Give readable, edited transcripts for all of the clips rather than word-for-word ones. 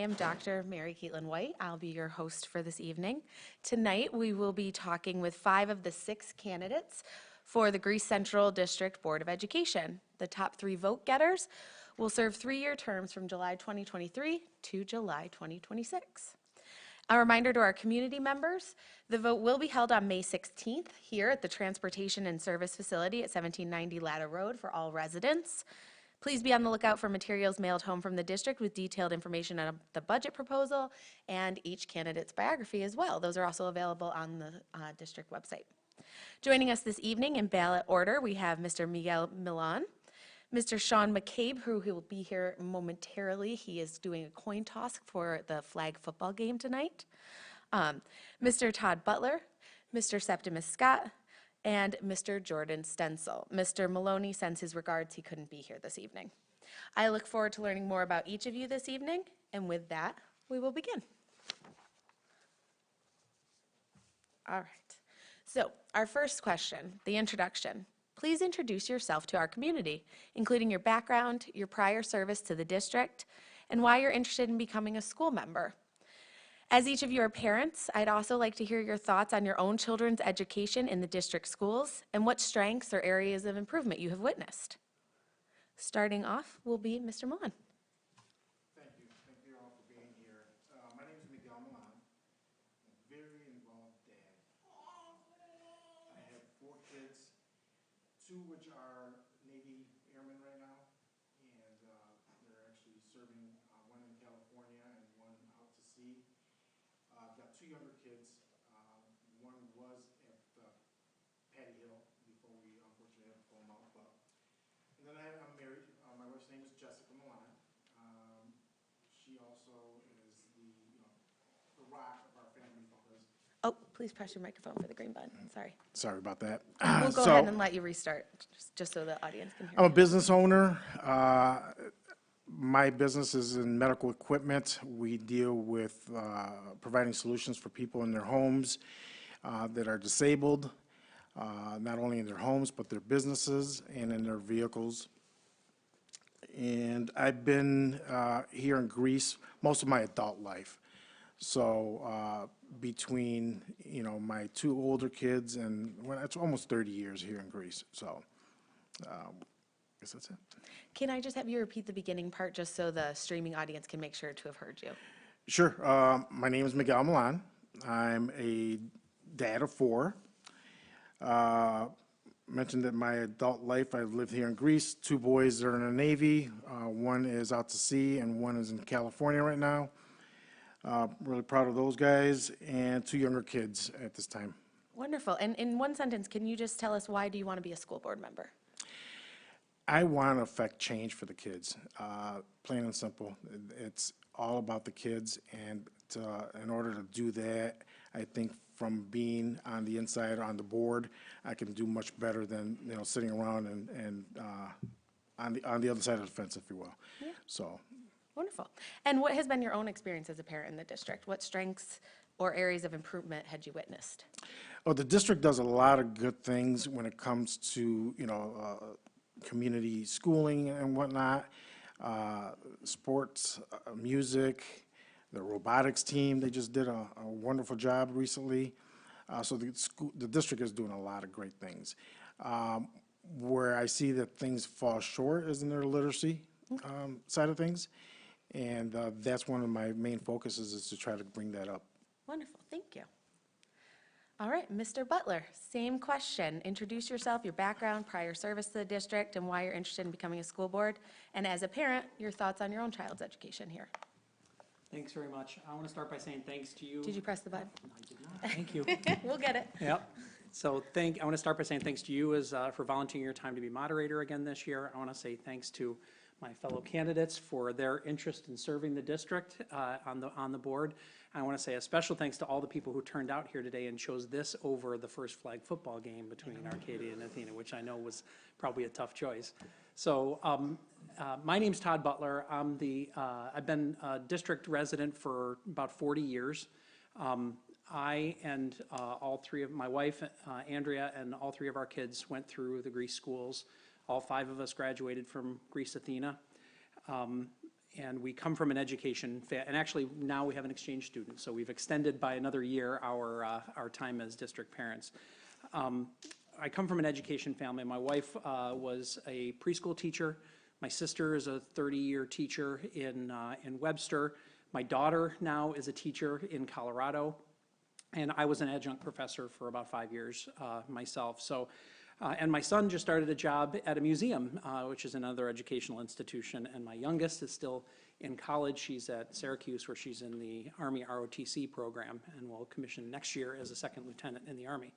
am Dr. Mary Caitlin White. I'll be your host for this evening. Tonight, we will be talking with 5 of the 6 candidates for the Greece Central District Board of Education. The top 3 vote getters will serve 3-year terms from July 2023 to July 2026. A reminder to our community members, the vote will be held on May 16th here at the Transportation and Service Facility at 1790 Latta Road for all residents. Please be on the lookout for materials mailed home from the district with detailed information on the budget proposal and each candidate's biography as well. Those are also available on the district website. Joining us this evening in ballot order, we have Mr. Miguel Milan, Mr. Sean McCabe, who will be here momentarily. He is doing a coin toss for the flag football game tonight. Mr. Todd Butler, Mr. Septimus Scott, and Mr. Jordan Stencil. Mr. Maloney sends his regards. He couldn't be here this evening. I look forward to learning more about each of you this evening, and with that, we will begin. All right. So, our first question, the introduction. Please introduce yourself to our community, including your background, your prior service to the district, and why you're interested in becoming a school member. As each of you are parents, I'd also like to hear your thoughts on your own children's education in the district schools and what strengths or areas of improvement you have witnessed. Starting off will be Mr. Milan. Thank you. Thank you all for being here. My name is Miguel Milan. I'm a very involved dad. I have 4 kids, 2 which are Navy airmen right now, and they're actually serving, one in California and one out to sea. I've got 2 younger kids. One was at Patty Hill before we unfortunately had to pull him out. And then I'm married. My wife's name is Jessica Milan. She also is the rock of our family because. Oh, please press your microphone for the green button. Sorry. Sorry about that. We'll go ahead and let you restart, just so the audience can hear I'm a you. business owner. My business is in medical equipment. We deal with providing solutions for people in their homes that are disabled, not only in their homes, but their businesses and in their vehicles. And I've been here in Greece most of my adult life. So between, my 2 older kids and, well, it's almost 30 years here in Greece. So I guess that's it. Can I just have you repeat the beginning part just so the streaming audience can make sure to have heard you? Sure. My name is Miguel Milan. I'm a dad of 4. Mentioned that my adult life, I've lived here in Greece. 2 boys are in the Navy. One is out to sea and one is in California right now. Really proud of those guys, and 2 younger kids at this time. Wonderful. And in one sentence, can you just tell us why do you want to be a school board member? I want to affect change for the kids, plain and simple. It's all about the kids, and in order to do that, I think from being on the inside on the board, I can do much better than sitting around and on the other side of the fence, if you will. Yeah. So. Wonderful. And what has been your own experience as a parent in the district? What strengths or areas of improvement had you witnessed? Well, the district does a lot of good things when it comes to community schooling and whatnot, sports, music, the robotics team. They just did a wonderful job recently. So the district is doing a lot of great things. Where I see that things fall short is in their literacy side of things. And that's one of my main focuses is to try to bring that up. Wonderful. Thank you. All right, Mr. Butler, same question. Introduce yourself, your background, prior service to the district, and why you're interested in becoming a school board. And as a parent, your thoughts on your own child's education here. Thanks very much. I want to start by saying thanks to you. Did you press the button? I did not. Thank you. We'll get it. Yep. So I want to start by saying thanks to you for volunteering your time to be moderator again this year. I want to say thanks to my fellow candidates for their interest in serving the district on the board. I want to say a special thanks to all the people who turned out here today and chose this over the first flag football game between Arcadia and Athena, which I know was probably a tough choice. So my name's Todd Butler. I've been a district resident for about 40 years. I and all 3 of my wife, Andrea, and all 3 of our kids went through the Greece schools. All 5 of us graduated from Greece Athena. And we come from an education, and actually now we have an exchange student, so we've extended by another year our time as district parents. I come from an education family. My wife was a preschool teacher. My sister is a 30-year teacher in Webster. My daughter now is a teacher in Colorado. And I was an adjunct professor for about 5 years myself. So, and my son just started a job at a museum, which is another educational institution. And my youngest is still in college. She's at Syracuse, where she's in the Army ROTC program and will commission next year as a second lieutenant in the Army.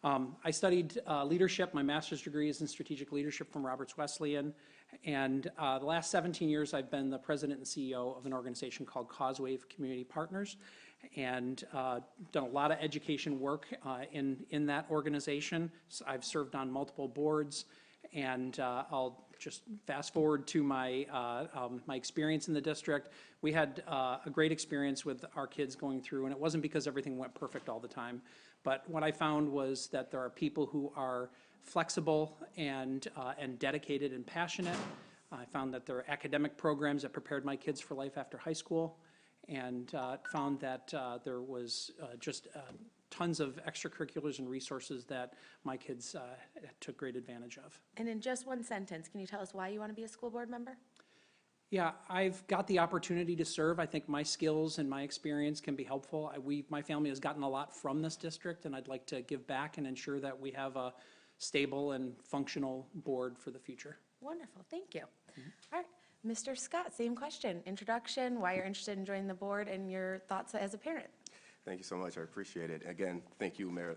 I studied leadership. My master's degree is in strategic leadership from Roberts Wesleyan. And the last 17 years, I've been the president and CEO of an organization called Causewave Community Partners, and done a lot of education work in that organization. So I've served on multiple boards, and I'll just fast forward to my experience in the district. We had a great experience with our kids going through, and it wasn't because everything went perfect all the time. But what I found was that there are people who are flexible and dedicated and passionate. I found that there are academic programs that prepared my kids for life after high school, and found that there was just tons of extracurriculars and resources that my kids took great advantage of. And in just one sentence, can you tell us why you want to be a school board member? Yeah, I've got the opportunity to serve. I think my skills and my experience can be helpful. My family has gotten a lot from this district, and I'd like to give back and ensure that we have a stable and functional board for the future. Wonderful, thank you. All right, Mr. Scott, same question. Introduction, why you're interested in joining the board, and your thoughts as a parent. Thank you so much. I appreciate it. Again, thank you, Mary,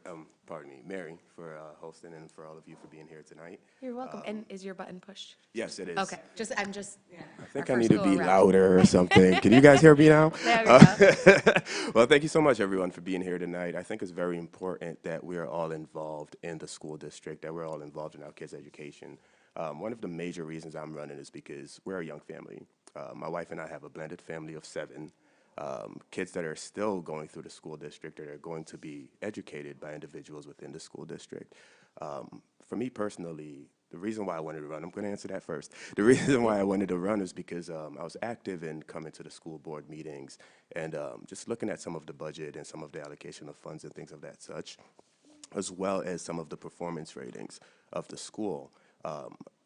for hosting, and for all of you for being here tonight. You're welcome. And is your button pushed? Yes, it is. Okay, I'm just. I think I need to be louder or something. Can you guys hear me now? There we go. Well, thank you so much, everyone, for being here tonight. I think it's very important that we are all involved in the school district, that we're all involved in our kids' education. One of the major reasons I'm running is because we're a young family. My wife and I have a blended family of 7. Kids that are still going through the school district, that are going to be educated by individuals within the school district. For me personally, the reason why I wanted to run, I'm going to answer that first. The reason why I wanted to run is because I was active in coming to the school board meetings and just looking at some of the budget and some of the allocation of funds and things of that such, as well as some of the performance ratings of the school.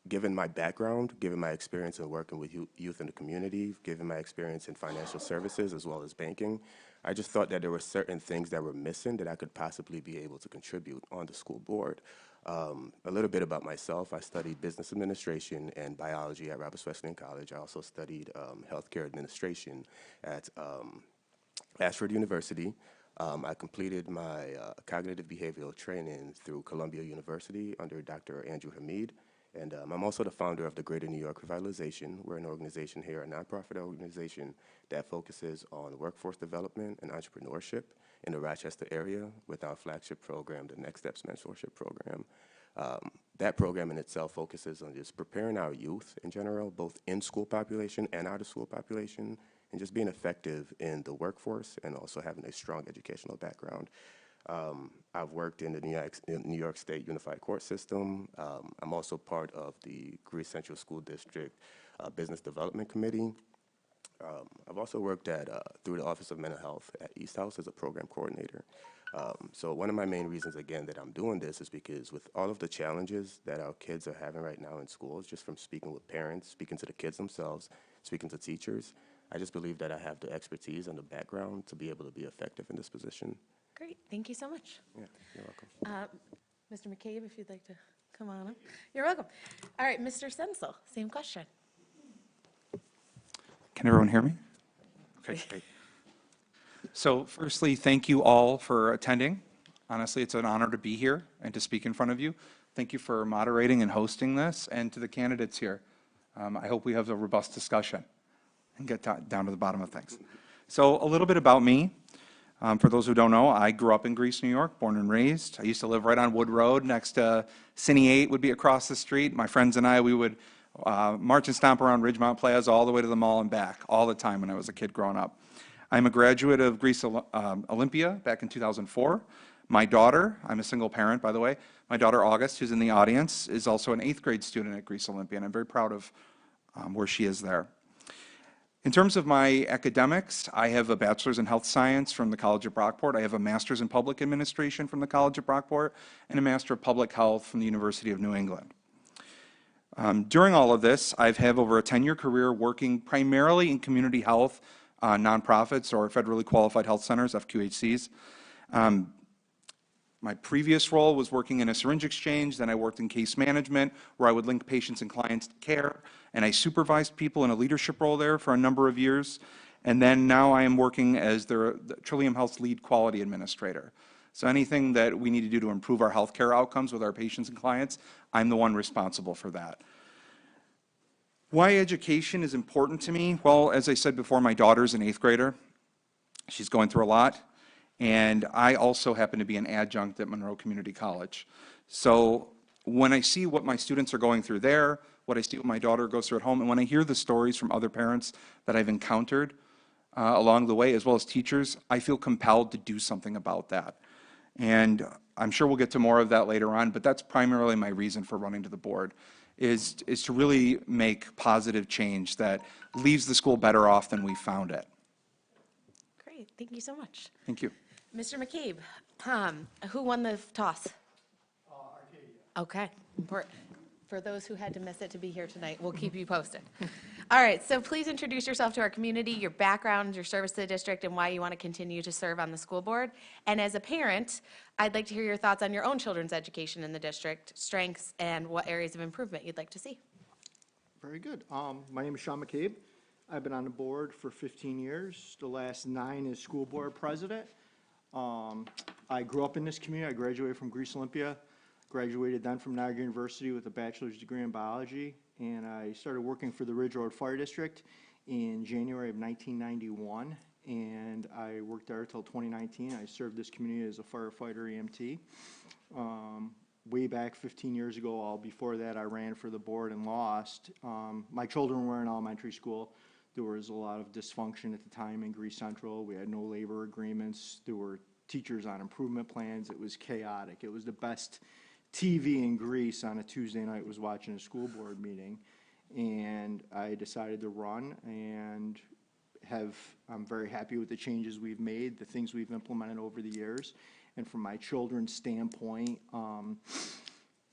Given my background, given my experience in working with youth in the community, given my experience in financial services as well as banking, I just thought that there were certain things that were missing that I could possibly be able to contribute on the school board. A little bit about myself: I studied business administration and biology at Roberts Wesleyan College. I also studied healthcare administration at Ashford University. I completed my cognitive behavioral training through Columbia University under Dr. Andrew Hamid. And I'm also the founder of the Greater New York Revitalization. We're an organization here, a nonprofit organization that focuses on workforce development and entrepreneurship in the Rochester area with our flagship program, the Next Steps Mentorship Program. That program in itself focuses on just preparing our youth in general, both in-school population and out-of-school population, and just being effective in the workforce and also having a strong educational background. I've worked in the New York State Unified Court System. I'm also part of the Greece Central School District Business Development Committee. I've also worked through the Office of Mental Health at East House as a program coordinator. So one of my main reasons, again, that I'm doing this is because with all of the challenges that our kids are having right now in schools, just from speaking with parents, speaking to the kids themselves, speaking to teachers, I just believe that I have the expertise and the background to be able to be effective in this position. Great, thank you so much. Yeah, you're welcome. Mr. McCabe, if you'd like to come on up. You're welcome. All right, Mr. Sensel, same question. Can everyone hear me? Okay, great. So firstly, thank you all for attending. Honestly, it's an honor to be here and to speak in front of you. Thank you for moderating and hosting this, and to the candidates here. I hope we have a robust discussion and get down to the bottom of things. So a little bit about me. For those who don't know, I grew up in Greece, New York, born and raised. I used to live right on Wood Road next to Cine 8 would be across the street. My friends and I, we would march and stomp around Ridgemont Plaza all the way to the mall and back all the time when I was a kid growing up. I'm a graduate of Greece Olympia back in 2004. My daughter, I'm a single parent, by the way. My daughter, August, who's in the audience, is also an 8th grade student at Greece Olympia, and I'm very proud of where she is there. In terms of my academics, I have a bachelor's in health science from the College of Brockport. I have a master's in public administration from the College of Brockport and a master of public health from the University of New England. During all of this, I've had over a 10-year career working primarily in community health, nonprofits or federally qualified health centers, FQHCs. My previous role was working in a syringe exchange, then I worked in case management where I would link patients and clients to care, and I supervised people in a leadership role there for a number of years. And then now I am working as the Trillium Health's lead quality administrator. So anything that we need to do to improve our healthcare outcomes with our patients and clients, I'm the one responsible for that. Why education is important to me? Well, as I said before, my daughter's an 8th grader. She's going through a lot. And I also happen to be an adjunct at Monroe Community College. So when I see what my students are going through there, what I see what my daughter goes through at home, and when I hear the stories from other parents that I've encountered along the way, as well as teachers, I feel compelled to do something about that. And I'm sure we'll get to more of that later on, but that's primarily my reason for running to the board, is to really make positive change that leaves the school better off than we found it. Great, thank you so much. Thank you. Mr. McCabe, who won the toss? Arcadia. Okay, for those who had to miss it to be here tonight, we'll keep you posted. All right, so please introduce yourself to our community, your background, your service to the district, and why you want to continue to serve on the school board. And as a parent, I'd like to hear your thoughts on your own children's education in the district, strengths, and what areas of improvement you'd like to see. Very good. My name is Sean McCabe. I've been on the board for 15 years. The last 9 as school board president. I grew up in this community. I graduated from Greece Olympia, graduated then from Niagara University with a bachelor's degree in biology, and I started working for the Ridge Road Fire District in January of 1991, and I worked there until 2019. I served this community as a firefighter EMT. Way back 15 years ago, all before that, I ran for the board and lost. My children were in elementary school. There was a lot of dysfunction at the time in Greece Central. We had no labor agreements. There were teachers on improvement plans. It was chaotic. It was the best TV in Greece on a Tuesday night was watching a school board meeting. And I decided to run and I'm very happy with the changes we've made, the things we've implemented over the years. And from my children's standpoint,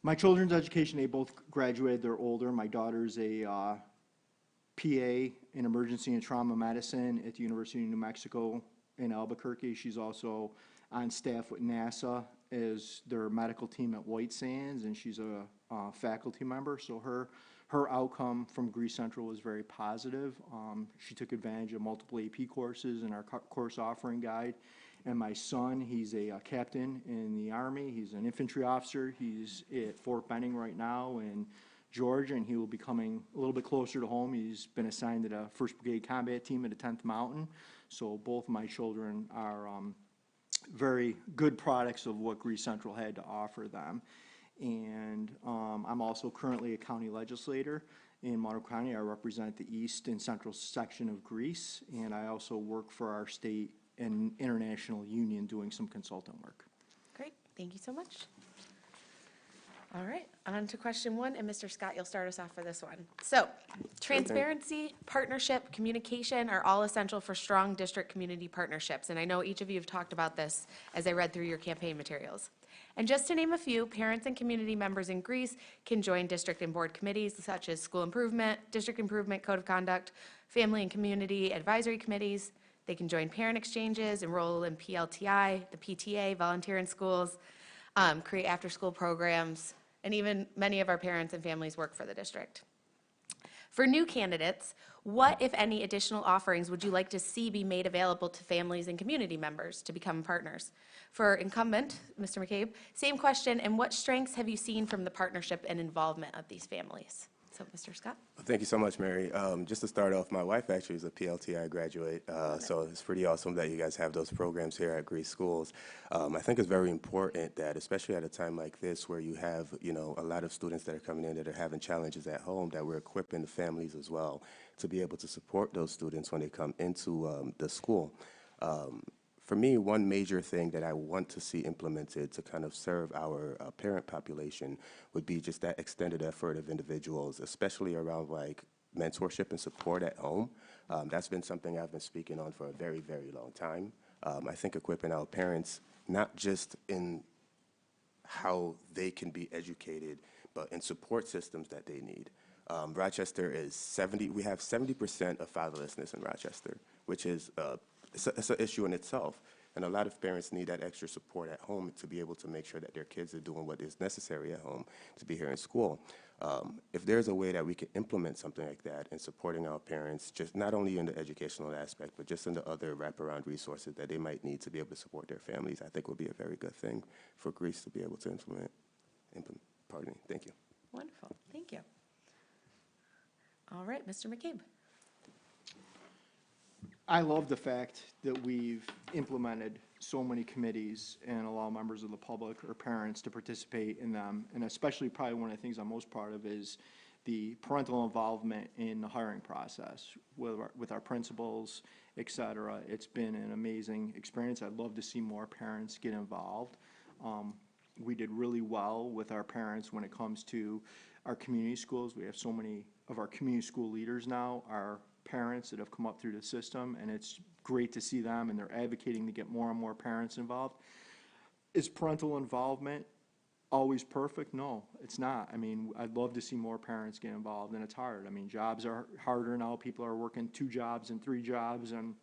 my children's education, they both graduated. They're older. My daughter's a PA in emergency and trauma medicine at the University of New Mexico in Albuquerque. She's also on staff with NASA as their medical team at White Sands, and she's a faculty member. So her outcome from Greece Central was very positive. She took advantage of multiple AP courses in our course offering guide. And my son, he's a captain in the Army. He's an infantry officer. He's at Fort Benning right now in Georgia, and he will be coming a little bit closer to home. He's been assigned to the 1st Brigade Combat Team at the 10th Mountain. So both my children are very good products of what Greece Central had to offer them. And I'm also currently a county legislator in Monroe County. I represent the east and central section of Greece, and I also work for our state and international union doing some consultant work. Great, thank you so much. All right, on to question 1, and Mr. Scott, you'll start us off for this one. So, transparency, partnership, communication are all essential for strong district community partnerships, and I know each of you have talked about this as I read through your campaign materials. And just to name a few, parents and community members in Greece can join district and board committees such as school improvement, district improvement, code of conduct, family and community advisory committees. They can join parent exchanges, enroll in PLTI, the PTA, volunteer in schools, create after-school programs, and even many of our parents and families work for the district. For new candidates, what, if any, additional offerings would you like to see be made available to families and community members to become partners? For incumbent, Mr. McCabe, same question, and what strengths have you seen from the partnership and involvement of these families? So, Mr. Scott? Thank you so much, Mary. Just to start off, my wife actually is a PLTI graduate, so it's pretty awesome that you guys have those programs here at Greece Schools. I think it's very important that, especially at a time like this where you have, a lot of students that are coming in that are having challenges at home, that we're equipping the families as well to be able to support those students when they come into the school. For me, one major thing that I want to see implemented to kind of serve our parent population would be just that extended effort of individuals, especially around like mentorship and support at home. That's been something I've been speaking on for a very, very long time. I think equipping our parents, not just in how they can be educated, but in support systems that they need. Rochester is 70, we have 70% of fatherlessness in Rochester, which is, it's an issue in itself. And a lot of parents need that extra support at home to be able to make sure that their kids are doing what is necessary at home to be here in school. If there's a way that we can implement something like that in supporting our parents, just not only in the educational aspect, but just in the other wraparound resources that they might need to be able to support their families, I think would be a very good thing for Greece to be able to implement. Pardon me. Thank you. Wonderful, thank you. All right, Mr. McCabe. I love the fact that we've implemented so many committees and allow members of the public or parents to participate in them. And especially probably one of the things I'm most proud of is the parental involvement in the hiring process with our principals, et cetera. It's been an amazing experience. I'd love to see more parents get involved. We did really well with our parents when it comes to our community schools. We have so many of our community school leaders now are parents that have come up through the system, and it's great to see them, and they're advocating to get more and more parents involved. Is parental involvement always perfect? No, it's not. I mean, I'd love to see more parents get involved, and it's hard. I mean, jobs are harder now. People are working 2 jobs and 3 jobs, and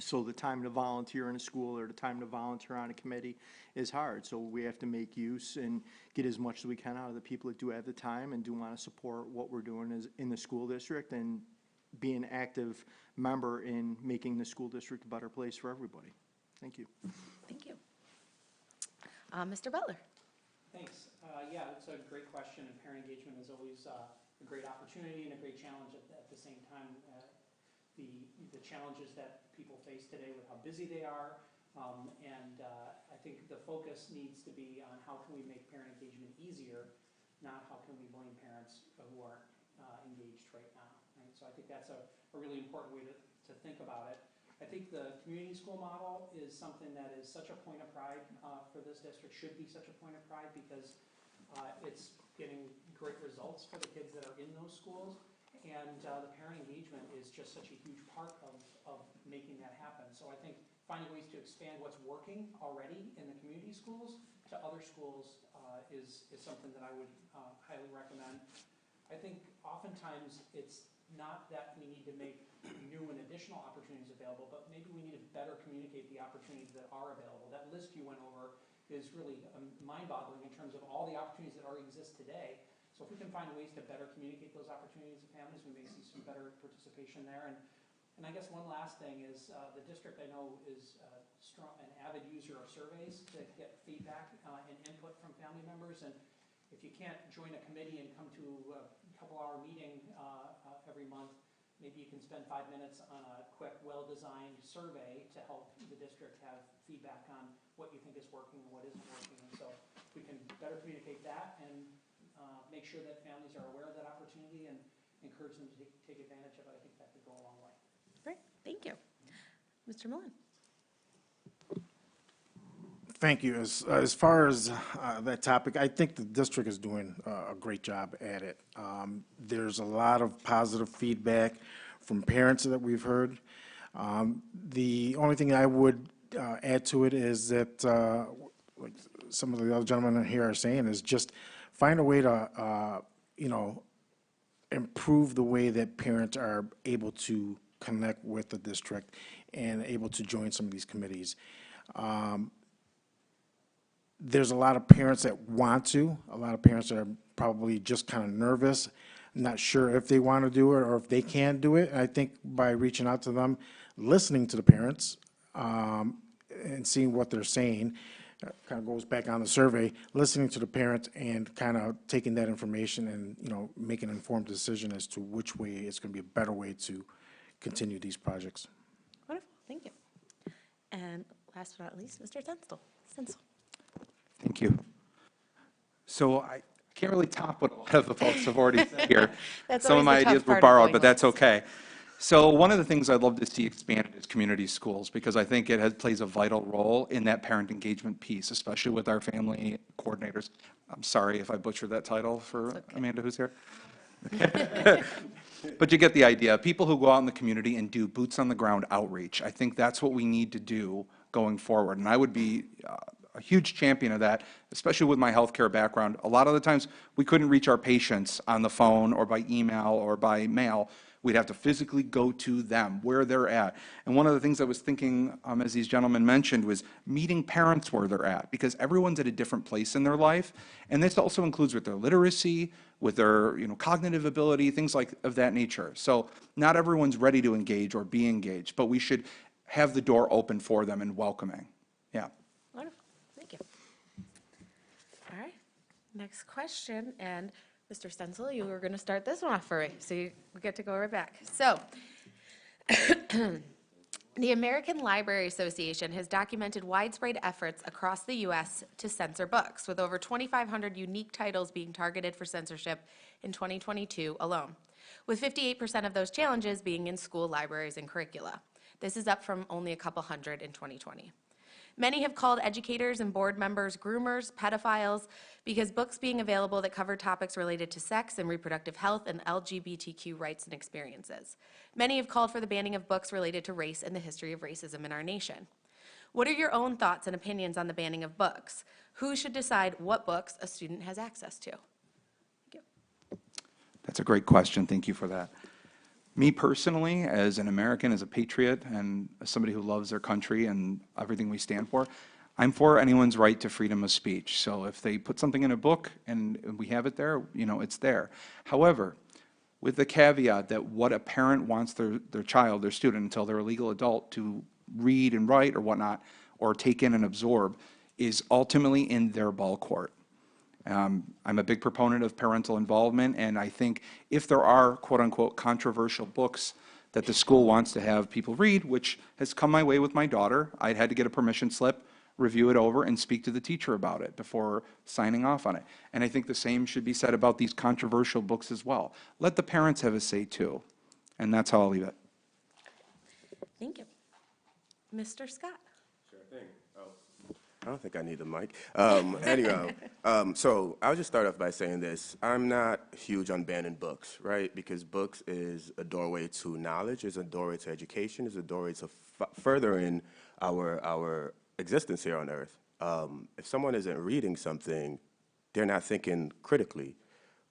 so the time to volunteer in a school or the time to volunteer on a committee is hard. So we have to make use and get as much as we can out of the people that do have the time and do want to support what we're doing is in the school district and be an active member in making the school district a better place for everybody. Thank you. Thank you. Mr. Butler. Thanks. Yeah, it's a great question, and parent engagement is always a great opportunity and a great challenge at the same time. The challenges that people face today with how busy they are, and I think the focus needs to be on how can we make parent engagement easier, not how can we blame parents who aren't engaged right now. Right? So I think that's a really important way to think about it. I think the community school model is something that is such a point of pride for this district, should be such a point of pride because it's getting great results for the kids that are in those schools. And the parent engagement is just such a huge part of making that happen. So I think finding ways to expand what's working already in the community schools to other schools is something that I would highly recommend. I think oftentimes it's not that we need to make new and additional opportunities available, but maybe we need to better communicate the opportunities that are available. That list you went over is really mind-boggling in terms of all the opportunities that already exist today. So if we can find ways to better communicate those opportunities to families, we may see some better participation there. And I guess one last thing is the district I know is an avid user of surveys to get feedback and input from family members. And if you can't join a committee and come to a couple-hour meeting every month, maybe you can spend 5 minutes on a quick, well-designed survey to help the district have feedback on what you think is working and what isn't working. And so if we can better communicate that and make sure that families are aware of that opportunity and encourage them to take advantage of it, I think that could go a long way. Great, thank you. Mr. Millen. Thank you. As far as that topic, I think the district is doing a great job at it. There's a lot of positive feedback from parents that we've heard. The only thing I would add to it is that, like some of the other gentlemen here are saying, is just find a way to, improve the way that parents are able to connect with the district and able to join some of these committees. There's a lot of parents that want to, a lot of parents that are probably just kind of nervous, not sure if they want to do it or if they can do it. And I think by reaching out to them, listening to the parents, and seeing what they're saying, kind of goes back on the survey, listening to the parents and kind of taking that information and, making an informed decision as to which way it's going to be a better way to continue these projects. Wonderful, thank you. And last but not least, Mr. Senzel. Thank you. So I can't really top what a lot of the folks have already said here. That's Some of always my the tough ideas were part of borrowed, going but that's once. okay. So one of the things I'd love to see expanded is community schools, because I think it plays a vital role in that parent engagement piece, especially with our family coordinators. I'm sorry if I butchered that title for okay. Amanda, who's here. But you get the idea. People who go out in the community and do boots on the ground outreach. I think that's what we need to do going forward. And I would be a huge champion of that, especially with my healthcare background. A lot of the times, we couldn't reach our patients on the phone or by email or by mail. We'd have to physically go to them, where they're at. And one of the things I was thinking, as these gentlemen mentioned, was meeting parents where they're at, because everyone's at a different place in their life. And this also includes with their literacy, with their cognitive ability, things like of that nature. So not everyone's ready to engage or be engaged, but we should have the door open for them and welcoming. Yeah. Wonderful, thank you. All right, next question, and Mr. Stencil, you were going to start this one off for me, so we get to go right back. So, the American Library Association has documented widespread efforts across the U.S. to censor books, with over 2,500 unique titles being targeted for censorship in 2022 alone, with 58% of those challenges being in school libraries and curricula. This is up from only a couple hundred in 2020. Many have called educators and board members groomers, pedophiles, because books being available that cover topics related to sex and reproductive health and LGBTQ rights and experiences. Many have called for the banning of books related to race and the history of racism in our nation. What are your own thoughts and opinions on the banning of books? Who should decide what books a student has access to? Thank you. That's a great question. Thank you for that. Me personally, as an American, as a patriot, and as somebody who loves their country and everything we stand for, I'm for anyone's right to freedom of speech. So if they put something in a book and we have it there, it's there. However, with the caveat that what a parent wants their child, their student, until they're a legal adult to read and write or whatnot, or take in and absorb, is ultimately in their ball court. I'm a big proponent of parental involvement, and I think if there are quote-unquote controversial books that the school wants to have people read, which has come my way with my daughter, I'd had to get a permission slip, review it over, and speak to the teacher about it before signing off on it. And I think the same should be said about these controversial books as well. Let the parents have a say too, and that's how I'll leave it. Thank you. Mr. Scott. Sure thing. I don't think I need the mic. Anyway, so I'll just start off by saying this. I'm not huge on banning books, right? Because books is a doorway to knowledge, is a doorway to education, is a doorway to furthering our existence here on earth. If someone isn't reading something, they're not thinking critically.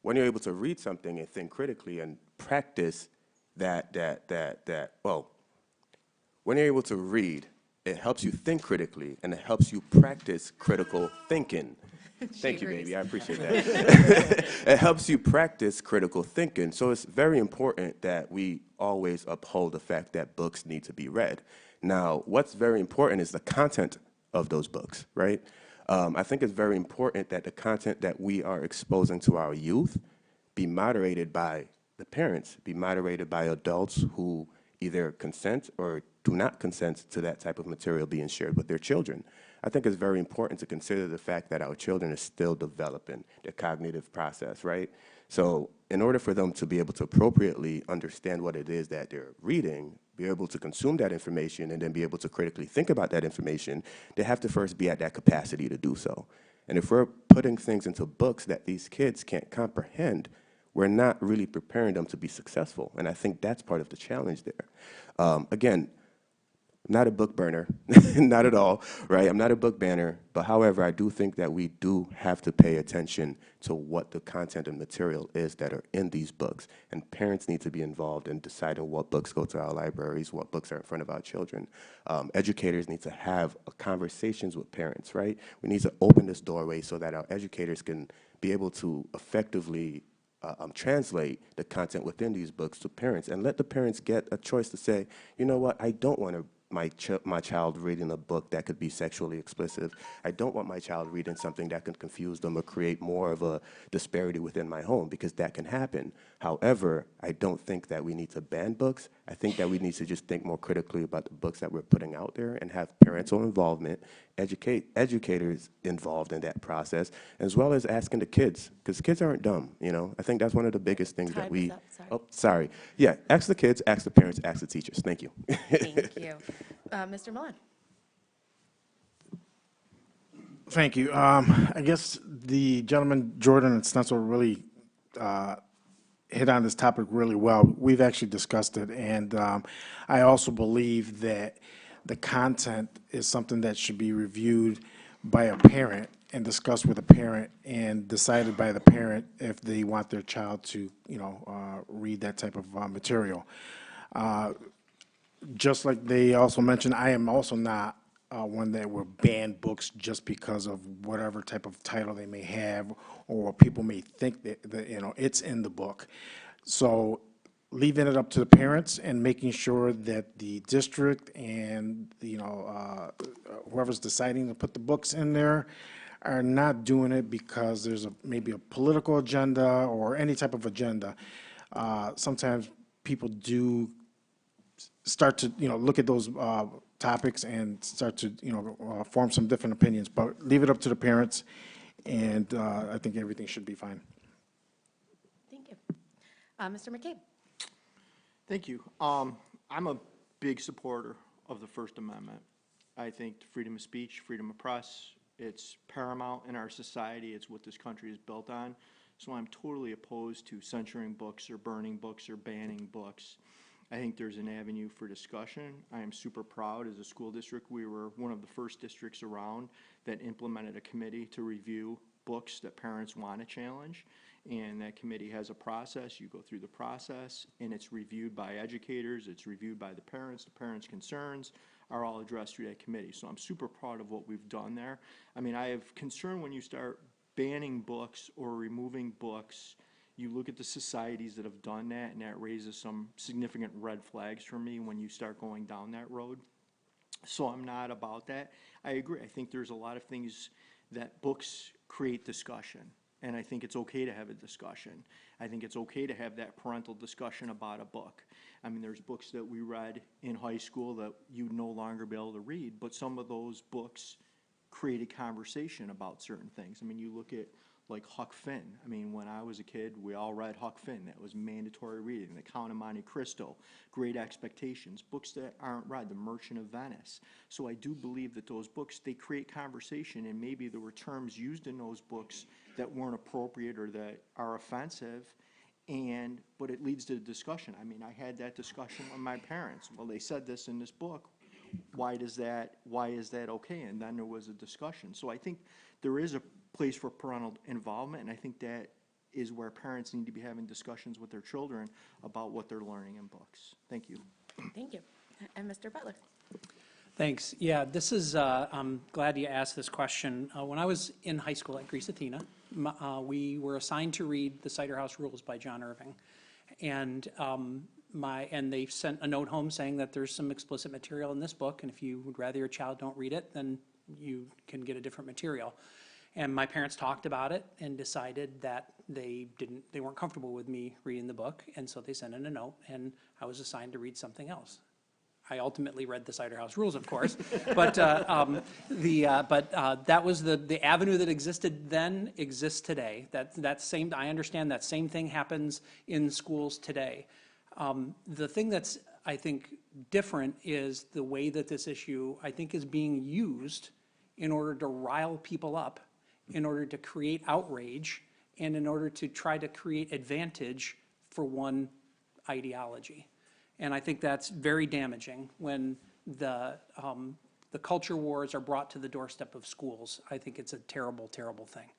When you're able to read something and think critically and practice when you're able to read, it helps you think critically, and it helps you practice critical thinking. Thank you, baby. I appreciate that. It helps you practice critical thinking. So it's very important that we always uphold the fact that books need to be read. Now, what's very important is the content of those books, right? I think it's very important that the content that we are exposing to our youth be moderated by the parents, be moderated by adults who either consent or do not consent to that type of material being shared with their children. I think it's very important to consider the fact that our children are still developing their cognitive process, right? So in order for them to be able to appropriately understand what it is that they're reading, be able to consume that information, and then be able to critically think about that information, they have to first be at that capacity to do so. And if we're putting things into books that these kids can't comprehend, we're not really preparing them to be successful. And I think that's part of the challenge there. Again, I'm not a book burner, not at all, right? I'm not a book banner, but however, I do think that we do have to pay attention to what the content and material is that are in these books. And parents need to be involved in deciding what books go to our libraries, what books are in front of our children. Educators need to have conversations with parents, right? We need to open this doorway so that our educators can be able to effectively translate the content within these books to parents, and let the parents get a choice to say, you know what, I don't want my child reading a book that could be sexually explicit. I don't want my child reading something that can confuse them or create more of a disparity within my home, because that can happen. However, I don't think that we need to ban books. I think that we need to just think more critically about the books that we're putting out there and have parental involvement, educators involved in that process, as well as asking the kids, because kids aren't dumb, I think that's one of the biggest things that we... Oh, sorry. Yeah, ask the kids, ask the parents, ask the teachers. Thank you. Thank you. Mr. Millen. Thank you. I guess the gentleman, Jordan and Stencil, really hit on this topic really well. We've actually discussed it, and I also believe that the content is something that should be reviewed by a parent and discussed with a parent and decided by the parent if they want their child to, read that type of material. Just like they also mentioned, I am also not one that will ban books just because of whatever type of title they may have or what people may think that it's in the book. So leaving it up to the parents and making sure that the district and, whoever's deciding to put the books in there are not doing it because there's maybe a political agenda or any type of agenda. Sometimes people do start to, look at those topics and start to, form some different opinions. But leave it up to the parents, and I think everything should be fine. Thank you. Mr. McCabe? Thank you. I'm a big supporter of the First Amendment. I think freedom of speech, freedom of press, it's paramount in our society. It's what this country is built on. So I'm totally opposed to censoring books or burning books or banning books. I think there's an avenue for discussion. I am super proud as a school district. We were one of the first districts around that implemented a committee to review books that parents want to challenge. And that committee has a process. You go through the process, and it's reviewed by educators. It's reviewed by the parents. The parents' concerns are all addressed through that committee. So I'm super proud of what we've done there. I mean, I have concern when you start banning books or removing books. You look at the societies that have done that, and that raises some significant red flags for me when you start going down that road. So I'm not about that. I agree. I think there's a lot of things that books create discussion, and I think it's okay to have a discussion. I think it's okay to have that parental discussion about a book. I mean, there's books that we read in high school that you'd no longer be able to read, but some of those books created conversation about certain things. I mean, you look at like Huck Finn. I mean, when I was a kid, we all read Huck Finn. That was mandatory reading. The Count of Monte Cristo, Great Expectations, books that aren't read, The Merchant of Venice. So I do believe that those books, they create conversation, and maybe there were terms used in those books that weren't appropriate or that are offensive, but it leads to discussion. I mean, I had that discussion with my parents. Well, they said this in this book. Why is that okay? And then there was a discussion. So I think there is a place for parental involvement, and I think that is where parents need to be having discussions with their children about what they're learning in books. Thank you. Thank you. And Mr. Butler? Thanks. Yeah, this is, I'm glad you asked this question. When I was in high school at Greece Athena, we were assigned to read The Cider House Rules by John Irving. And they sent a note home saying that there's some explicit material in this book, and if you would rather your child don't read it, then you can get a different material. And my parents talked about it and decided that they weren't comfortable with me reading the book, and so they sent in a note, and I was assigned to read something else. I ultimately read the Cider House Rules, of course, but that was the avenue that existed then exists today. I understand that same thing happens in schools today. The thing that's, I think, different is the way that this issue, I think, is being used in order to rile people up, in order to create outrage, and in order to try to create advantage for one ideology. And I think that's very damaging when the culture wars are brought to the doorstep of schools. I think it's a terrible, terrible thing.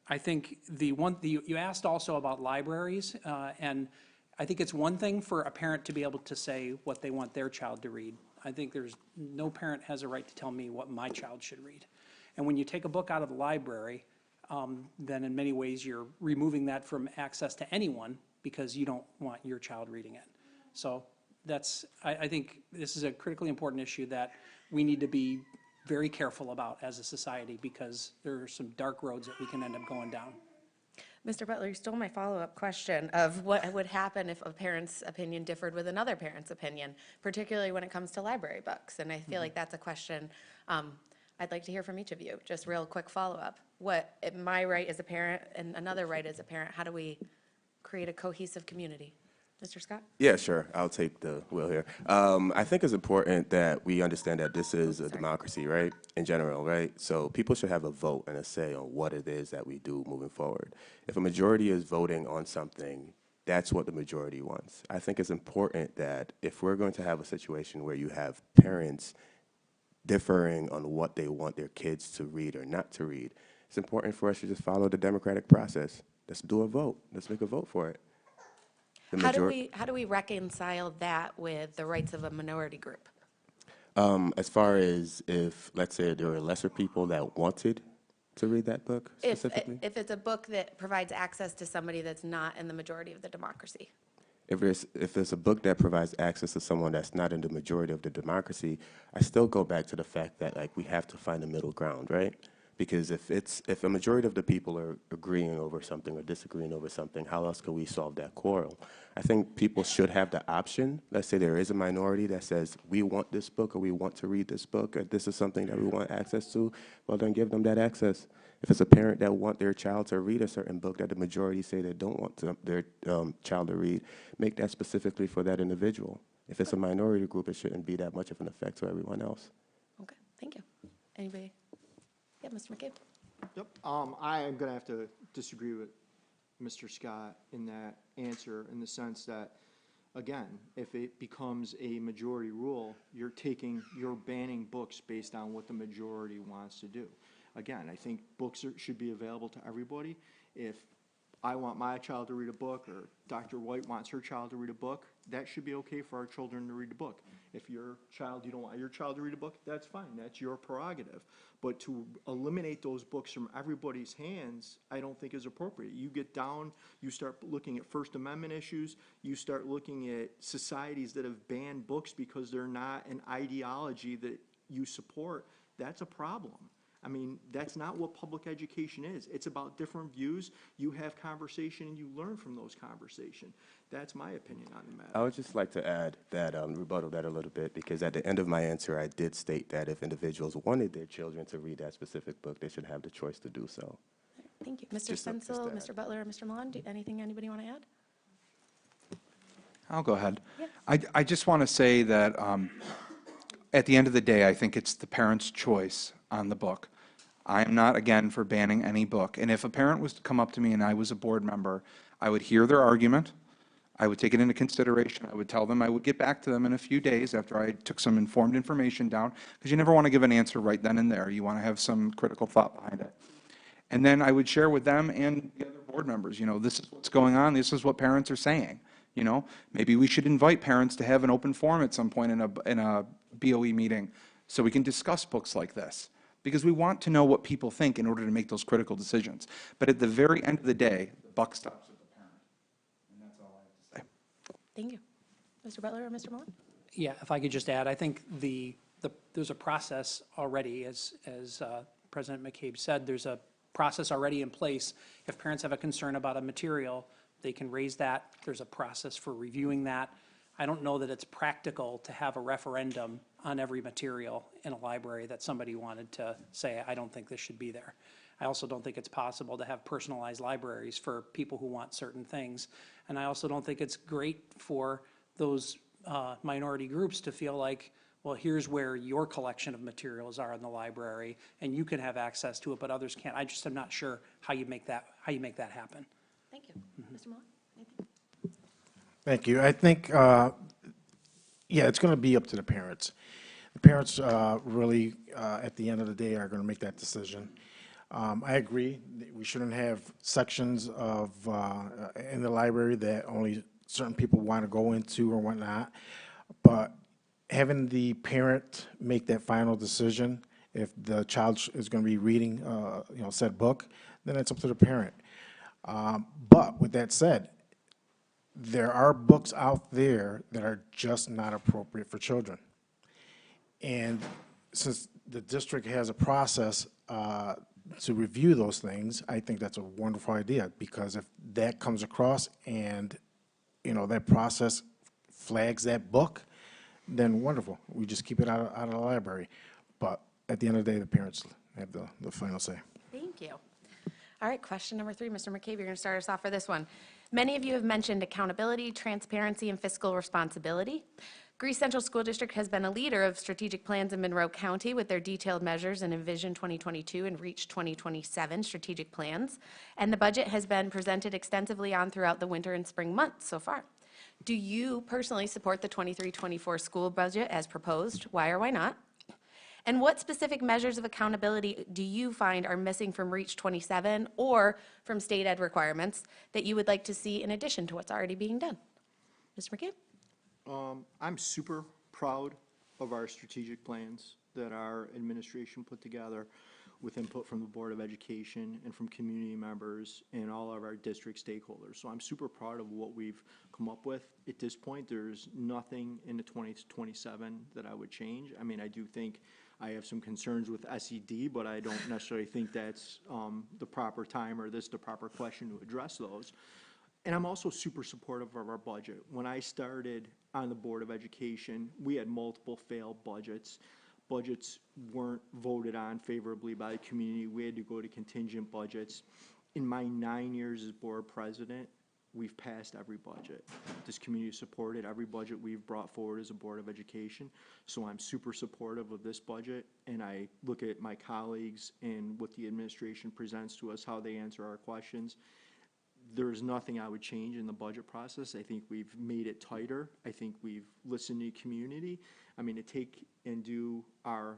I think you asked also about libraries, and I think it's one thing for a parent to be able to say what they want their child to read. I think no parent has a right to tell me what my child should read. And when you take a book out of the library, then in many ways you're removing that from access to anyone because you don't want your child reading it. So I think this is a critically important issue that we need to be very careful about as a society because there are some dark roads that we can end up going down. Mr. Butler, you stole my follow-up question of what would happen if a parent's opinion differed with another parent's opinion, particularly when it comes to library books. And I feel like that's a question I'd like to hear from each of you. Just real quick follow-up. My right as a parent and another right as a parent, how do we create a cohesive community? Mr. Scott? Yeah, sure. I'll take the wheel here. I think it's important that we understand that this is a democracy, right? In general, right? So people should have a vote and a say on what it is that we do moving forward. If a majority is voting on something, that's what the majority wants. I think it's important that if we're going to have a situation where you have parents differing on what they want their kids to read or not to read, it's important for us to just follow the democratic process. Let's do a vote. Let's make a vote for it. The How do we reconcile that with the rights of a minority group? As far as if, let's say, there were lesser people that wanted to read that book specifically? If it's a book that provides access to somebody that's not in the majority of the democracy. If there's a book that provides access to someone that's not in the majority of the democracy, I still go back to the fact that like we have to find a middle ground, right? Because if a majority of the people are agreeing over something or disagreeing over something, how else can we solve that quarrel? I think people should have the option. Let's say there is a minority that says we want this book or we want to read this book or this is something that we want access to. Well, then give them that access. If it's a parent that want their child to read a certain book that the majority say they don't want their child to read, make that specifically for that individual. If it's a minority group, it shouldn't be that much of an effect to everyone else. Okay, thank you. Anybody? Yeah, Mr. McCabe? Yep, I am gonna have to disagree with Mr. Scott in that answer, in the sense that, again, if it becomes a majority rule, you're banning books based on what the majority wants to do. Again, I think books should be available to everybody. If I want my child to read a book, or Dr. White wants her child to read a book, that should be okay for our children to read a book. If you don't want your child to read a book, that's fine, that's your prerogative. But to eliminate those books from everybody's hands, I don't think is appropriate. You get down, you start looking at First Amendment issues, you start looking at societies that have banned books because they're not an ideology that you support, that's a problem. I mean, that's not what public education is. It's about different views. You have conversation and you learn from those conversations. That's my opinion on the matter. I would just like to add that, rebuttal that a little bit, because at the end of my answer, I did state that if individuals wanted their children to read that specific book, they should have the choice to do so. Thank you. Mr. Just to Stencil, add. Mr. Butler, Mr. Milan, anything anybody want to add? I'll go ahead. Yeah. I just want to say that at the end of the day, I think it's the parent's choice on the book. I am not, again, for banning any book. And if a parent was to come up to me and I was a board member, I would hear their argument. I would take it into consideration. I would tell them I would get back to them in a few days after I took some informed information down, because you never want to give an answer right then and there. You want to have some critical thought behind it. And then I would share with them and the other board members, this is what's going on. This is what parents are saying. Maybe we should invite parents to have an open forum at some point in a BOE meeting so we can discuss books like this. Because we want to know what people think in order to make those critical decisions. But at the very end of the day, the buck stops with the parent. And that's all I have to say. Thank you. Mr. Butler or Mr. Milan? Yeah, if I could just add, I think there's a process already, as President McCabe said, there's a process already in place. If parents have a concern about a material, they can raise that. There's a process for reviewing that. I don't know that it's practical to have a referendum on every material in a library that somebody wanted to say, I don't think this should be there. I also don't think it's possible to have personalized libraries for people who want certain things. And I also don't think it's great for those minority groups to feel like, well, here's where your collection of materials are in the library and you can have access to it, but others can't. I just am not sure how you make that happen. Thank you. Mr. Milan? Anything? Thank you. I think, it's going to be up to the parents. The parents really, at the end of the day, are going to make that decision. I agree, that we shouldn't have sections of, in the library that only certain people want to go into or whatnot. But having the parent make that final decision, if the child is going to be reading, said book, then it's up to the parent. But with that said, there are books out there that are just not appropriate for children. And since the district has a process to review those things, I think that's a wonderful idea, because if that comes across and, that process flags that book, then wonderful. We just keep it out of the library. But at the end of the day, the parents have the final say. Thank you. All right, question number 3, Mr. McCabe, you're going to start us off for this one. Many of you have mentioned accountability, transparency, and fiscal responsibility. Greece Central School District has been a leader of strategic plans in Monroe County with their detailed measures in Envision 2022 and Reach 2027 strategic plans, and the budget has been presented extensively on throughout the winter and spring months so far. Do you personally support the 23-24 school budget as proposed? Why or why not? And what specific measures of accountability do you find are missing from Reach 27 or from state ed requirements that you would like to see in addition to what's already being done? Mr. McCabe? I'm super proud of our strategic plans that our administration put together with input from the Board of Education and from community members and all of our district stakeholders. So I'm super proud of what we've come up with. At this point, there's nothing in the 2027 that I would change. I mean, I do think I have some concerns with SED, but I don't necessarily think that's the proper time or this the proper question to address those. And I'm also super supportive of our budget. When I started on the Board of Education, we had multiple failed budgets. Budgets weren't voted on favorably by the community. We had to go to contingent budgets. In my 9 years as board president, we've passed every budget. This community supported every budget we've brought forward as a Board of Education. So I'm super supportive of this budget, and I look at my colleagues and what the administration presents to us, how they answer our questions. There's nothing I would change in the budget process. I think we've made it tighter. I think we've listened to the community. I mean, to take and do our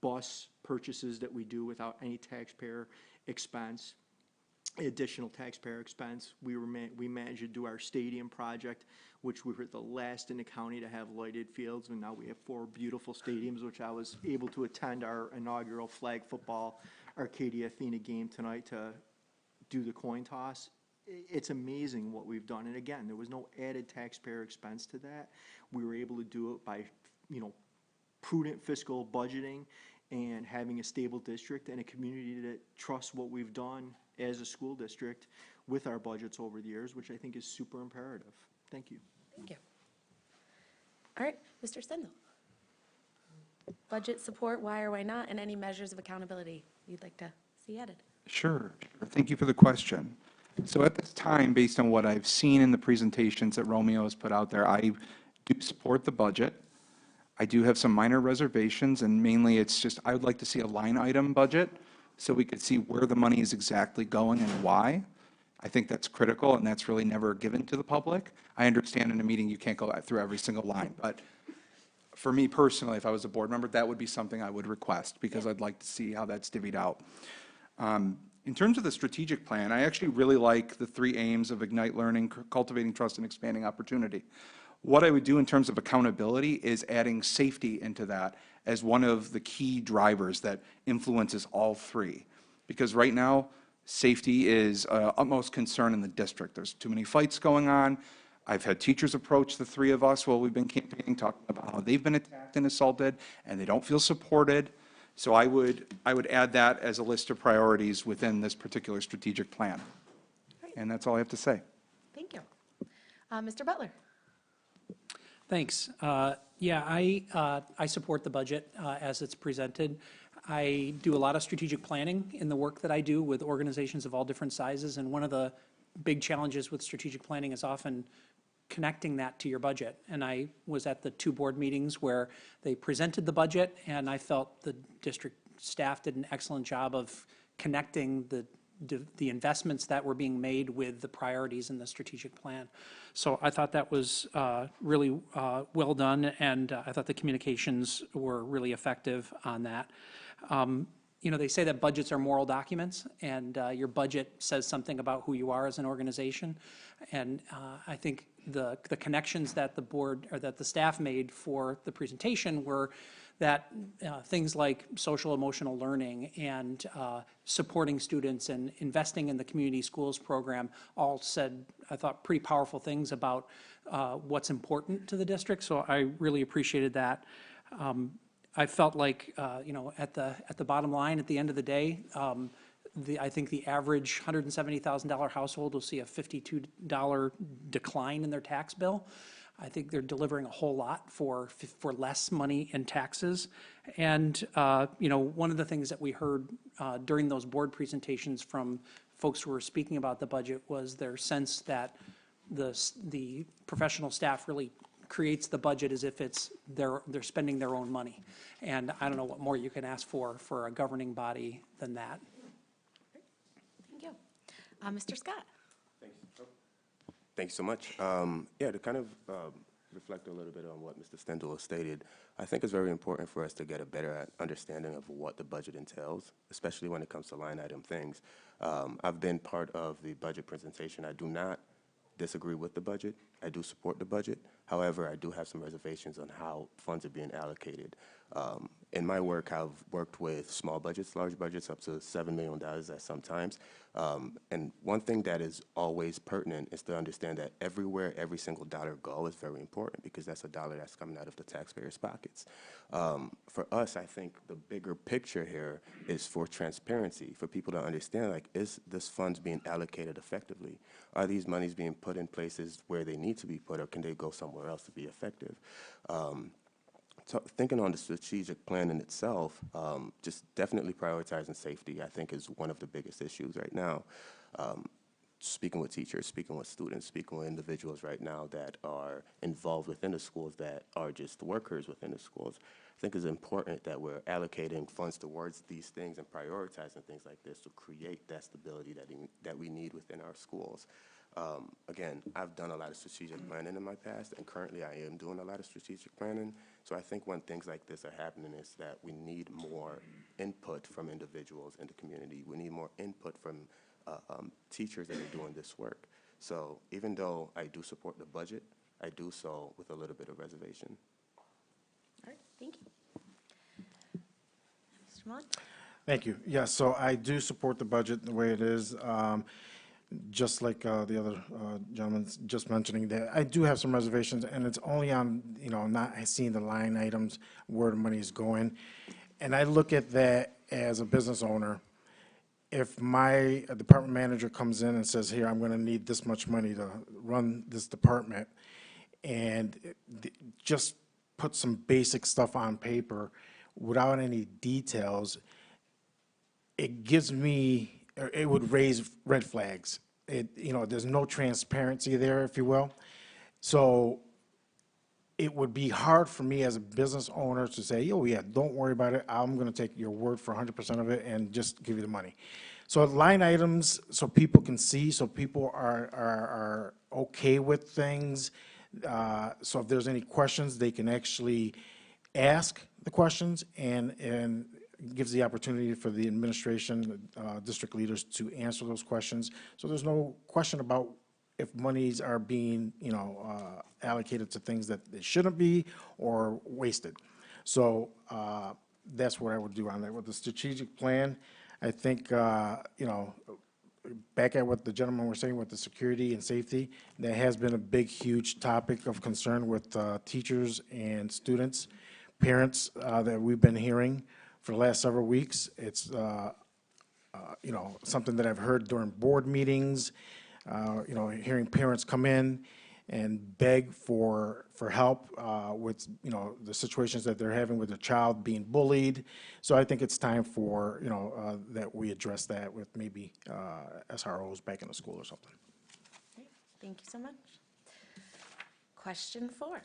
bus purchases that we do without any taxpayer expense, additional taxpayer expense. We managed to do our stadium project, which we were the last in the county to have lighted fields, and now we have 4 beautiful stadiums, which I was able to attend our inaugural flag football Arcadia Athena game tonight to do the coin toss. It's amazing what we've done. And again, there was no added taxpayer expense to that. We were able to do it by, prudent fiscal budgeting and having a stable district and a community that trusts what we've done as a school district with our budgets over the years, which I think is super imperative. Thank you. Thank you. All right, Mr. Stendel. Budget support, why or why not, and any measures of accountability you'd like to see added? Sure. Thank you for the question. So at this time, based on what I've seen in the presentations that Romeo has put out there, I do support the budget. I do have some minor reservations, and mainly it's just I would like to see a line item budget so we could see where the money is exactly going and why. I think that's critical, and that's really never given to the public. I understand in a meeting you can't go through every single line, but for me personally, if I was a board member, that would be something I would request because I'd like to see how that's divvied out. In terms of the strategic plan, I actually really like the 3 aims of Ignite Learning, Cultivating Trust, and Expanding Opportunity. What I would do in terms of accountability is adding safety into that as one of the key drivers that influences all 3. Because right now, safety is utmost concern in the district. There's too many fights going on. I've had teachers approach the 3 of us while we've been campaigning, talking about how they've been attacked and assaulted, and they don't feel supported. So I would add that as a list of priorities within this particular strategic plan. And that's all I have to say. Thank you. Mr. Butler. Thanks. Yeah, I support the budget as it's presented. I do a lot of strategic planning in the work that I do with organizations of all different sizes, and one of the big challenges with strategic planning is often connecting that to your budget. And I was at the 2 board meetings where they presented the budget, and I felt the district staff did an excellent job of connecting the investments that were being made with the priorities in the strategic plan. So I thought that was really well done, and I thought the communications were really effective on that. They say that budgets are moral documents, and your budget says something about who you are as an organization. And I think the connections that the board or that the staff made for the presentation were that things like social emotional learning and supporting students and investing in the community schools program all said, I thought, pretty powerful things about what's important to the district. So I really appreciated that. I felt like, at the bottom line, at the end of the day, I think the average $170,000 household will see a $52 decline in their tax bill. I think they're delivering a whole lot for less money in taxes. And, one of the things that we heard during those board presentations from folks who were speaking about the budget was their sense that the professional staff really creates the budget as if it's they're spending their own money. And I don't know what more you can ask for a governing body than that. Thank you. Mr. Scott? Thanks so much. Yeah, to kind of reflect a little bit on what Mr. Stendel has stated, I think it's very important for us to get a better understanding of what the budget entails, especially when it comes to line item things. I've been part of the budget presentation. I do not disagree with the budget. I do support the budget. However, I do have some reservations on how funds are being allocated. In my work, I've worked with small budgets, large budgets, up to $7 million at some times. And one thing that is always pertinent is to understand that everywhere every single dollar goes is very important, because that's a dollar that's coming out of the taxpayers' pockets. For us, I think the bigger picture here is for transparency, for people to understand, like, is this funds being allocated effectively? Are these monies being put in places where they need to be put, or can they go somewhere else to be effective? So thinking on the strategic plan in itself, just definitely prioritizing safety, I think, is one of the biggest issues right now. Speaking with teachers, speaking with students, speaking with individuals right now that are involved within the schools, that are just workers within the schools, I think it's important that we're allocating funds towards these things and prioritizing things like this to create that stability that we need within our schools. Again, I've done a lot of strategic planning in my past, and currently I am doing a lot of strategic planning. So I think when things like this are happening is that we need more input from individuals in the community. We need more input from teachers that are doing this work. So even though I do support the budget, I do so with a little bit of reservation. All right, thank you. Mr. Mullen? Thank you. Yes, so I do support the budget the way it is. Just like the other gentleman just mentioning that, I do have some reservations, and it's only on, not seeing the line items where the money is going. And I look at that as a business owner. If my department manager comes in and says, here, I'm going to need this much money to run this department, and just put some basic stuff on paper without any details, it gives me, or it would raise red flags. There's no transparency there, if you will. So it would be hard for me as a business owner to say, oh yeah, don't worry about it. I'm going to take your word for 100% of it and just give you the money. So line items, so people can see, so people are okay with things. So if there's any questions, they can actually ask the questions, and gives the opportunity for the administration, district leaders to answer those questions. So there's no question about if monies are being, allocated to things that they shouldn't be or wasted. So that's what I would do on that. With the strategic plan, I think, back at what the gentleman was saying with the security and safety, that has been a big, huge topic of concern with teachers and students, parents that we've been hearing for the last several weeks. It's, something that I've heard during board meetings, hearing parents come in and beg for help with, the situations that they're having with their child being bullied. So I think it's time for, that we address that with maybe SROs back in the school or something. Great, thank you so much. Question 4.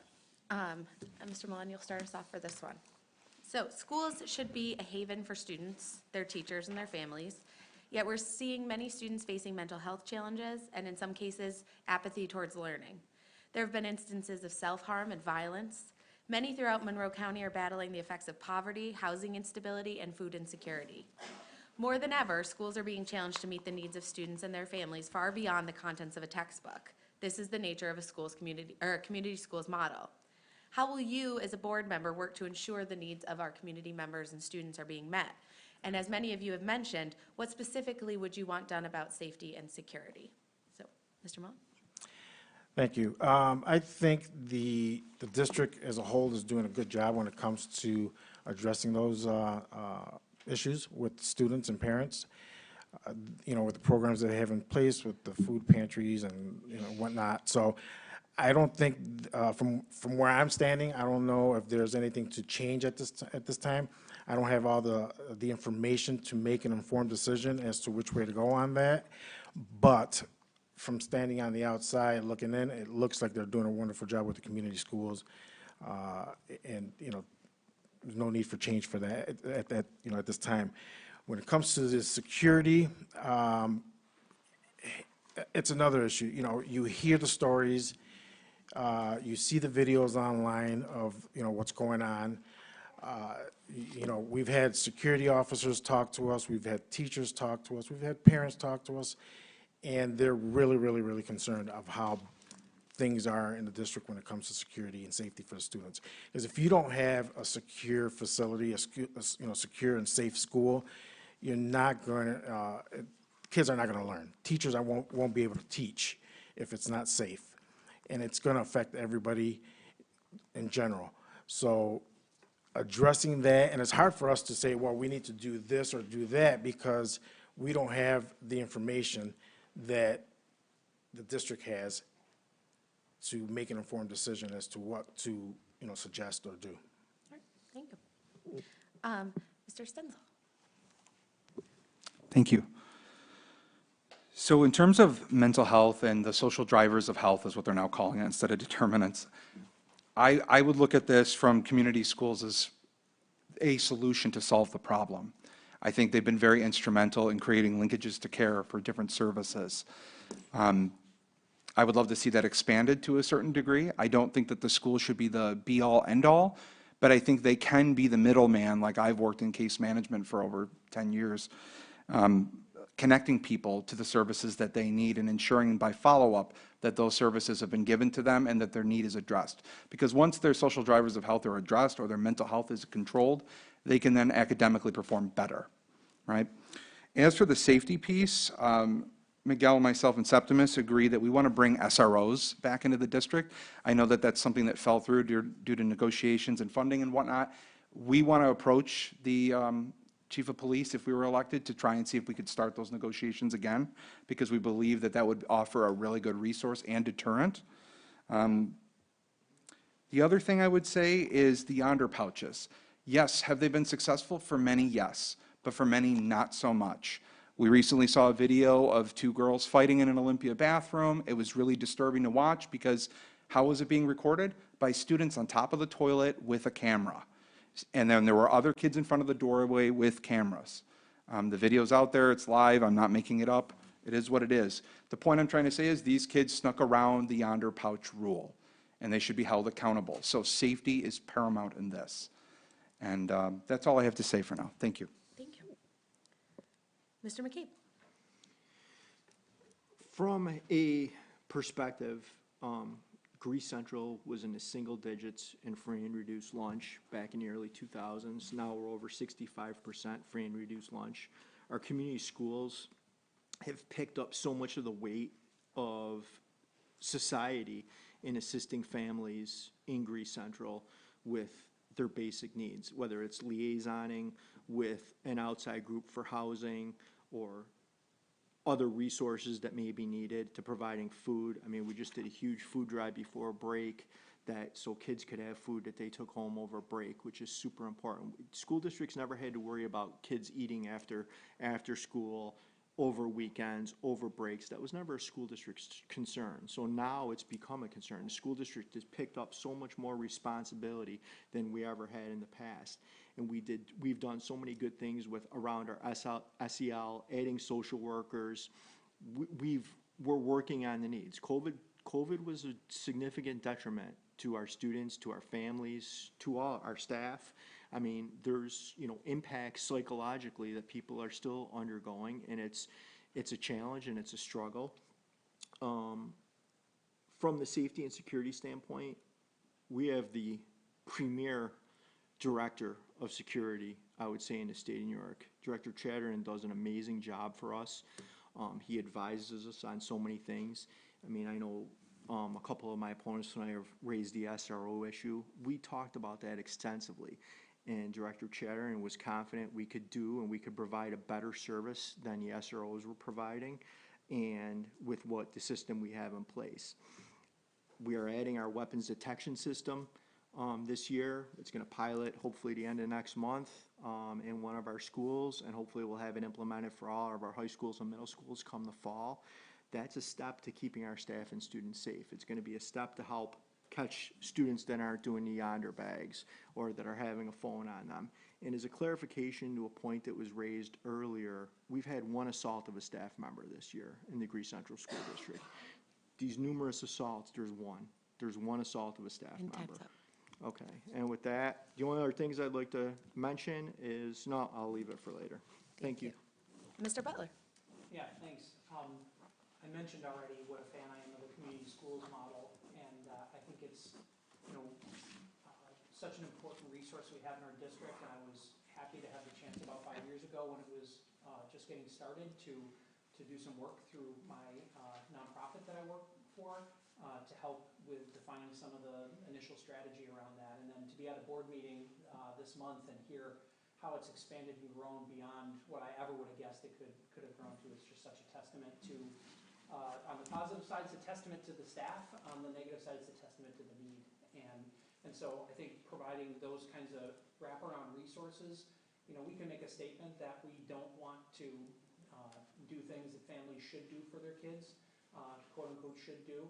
Mr. Mullen, you'll start us off for this one. So schools should be a haven for students, their teachers, and their families. Yet we're seeing many students facing mental health challenges and, in some cases, apathy towards learning. There have been instances of self-harm and violence. Many throughout Monroe County are battling the effects of poverty, housing instability, and food insecurity. More than ever, schools are being challenged to meet the needs of students and their families far beyond the contents of a textbook. This is the nature of a community schools model. How will you, as a board member, work to ensure the needs of our community members and students are being met? And as many of you have mentioned, what specifically would you want done about safety and security? So, Mr. Mullen? Thank you. I think the district as a whole is doing a good job when it comes to addressing those issues with students and parents. With the programs that they have in place with the food pantries and whatnot. So I don't think, from where I'm standing, I don't know if there's anything to change at this time. I don't have all the information to make an informed decision as to which way to go on that. But from standing on the outside looking in, it looks like they're doing a wonderful job with the community schools. And, there's no need for change for that at this time. When it comes to the security, it's another issue. You hear the stories, you see the videos online of, what's going on. We've had security officers talk to us, we've had teachers talk to us, we've had parents talk to us, and they're really, really, really concerned of how things are in the district when it comes to security and safety for the students. Because if you don't have a secure facility, secure and safe school, you're not going to, kids are not going to learn. Teachers won't be able to teach if it's not safe. And it's going to affect everybody in general. So addressing that, and it's hard for us to say, well, we need to do this or do that because we don't have the information that the district has to make an informed decision as to what to, suggest or do. All right, thank you. Mr. Stenzel. Thank you. So in terms of mental health and the social drivers of health is what they're now calling it instead of determinants, I would look at this from community schools as a solution to solve the problem. I think they've been very instrumental in creating linkages to care for different services. I would love to see that expanded to a certain degree. I don't think that the school should be the be-all, end-all, but I think they can be the middleman, like I've worked in case management for over 10 years, connecting people to the services that they need and ensuring by follow-up that those services have been given to them and that their need is addressed. Because once their social drivers of health are addressed or their mental health is controlled, they can then academically perform better, right? As for the safety piece, Miguel, myself, and Septimus agree that we want to bring SROs back into the district. I know that that's something that fell through due to negotiations and funding and whatnot. We want to approach the chief of police, if we were elected, to try and see if we could start those negotiations again, because we believe that that would offer a really good resource and deterrent. The other thing I would say is the yonder pouches. Yes, have they been successful? For many, yes, but for many, not so much. We recently saw a video of two girls fighting in an Olympia bathroom. It was really disturbing to watch because how was it being recorded? By students on top of the toilet with a camera. And then there were other kids in front of the doorway with cameras. The video's out there, it's live, I'm not making it up. It is what it is. The point I'm trying to say is these kids snuck around the yonder pouch rule, and they should be held accountable. So safety is paramount in this. And that's all I have to say for now. Thank you. Thank you. Mr. McCabe. From a perspective, Greece Central was in the single digits in free and reduced lunch back in the early 2000s. Now we're over 65% free and reduced lunch. Our community schools have picked up so much of the weight of society in assisting families in Greece Central with their basic needs, whether it's liaisoning with an outside group for housing or other resources that may be needed to providing food. I mean, we just did a huge food drive before break so kids could have food that they took home over break, which is super important. School districts never had to worry about kids eating after school, over weekends, over breaks. That was never a school district's concern. So now it's become a concern. The school district has picked up so much more responsibility than we ever had in the past. And we've done so many good things around our SEL, adding social workers. We're working on the needs. COVID was a significant detriment to our students, to our families, to all our staff. I mean, there's, impacts psychologically that people are still undergoing, and it's a challenge and it's a struggle. From the safety and security standpoint, we have the premier director of security, I would say, in the state of New York. Director Chatterton does an amazing job for us. He advises us on so many things. I mean, I know a couple of my opponents and I have raised the SRO issue. We talked about that extensively. And Director Chatterton was confident we could do and we could provide a better service than the SROs were providing and with what the system we have in place. We are adding our weapons detection system this year. It's going to pilot hopefully the end of next month in one of our schools, and hopefully we'll have it implemented for all of our high schools and middle schools come the fall. That's a step to keeping our staff and students safe. It's going to be a step to help catch students that aren't doing the yonder bags or that are having a phone on them. And as a clarification to a point that was raised earlier, we've had one assault of a staff member this year in the Greece Central School District. These numerous assaults, there's one. There's one assault of a staff And member. time's up. Okay, and with that, the only other things I'd like to mention is, no, I'll leave it for later. Thank you. Mr. Butler? Yeah, thanks. I mentioned already what a fan I am of the community schools model, and I think it's, you know, such an important resource we have in our district, and I was happy to have the chance about 5 years ago when it was just getting started to do some work through my nonprofit that I work for to help with defining some of the initial strategy around that, and then to be at a board meeting this month and hear how it's expanded and grown beyond what I ever would have guessed it could have grown to. It's just such a testament to, on the positive side, it's a testament to the staff. On the negative side, it's a testament to the need. And so I think providing those kinds of wraparound resources, you know, we can make a statement that we don't want to do things that families should do for their kids, quote unquote should do.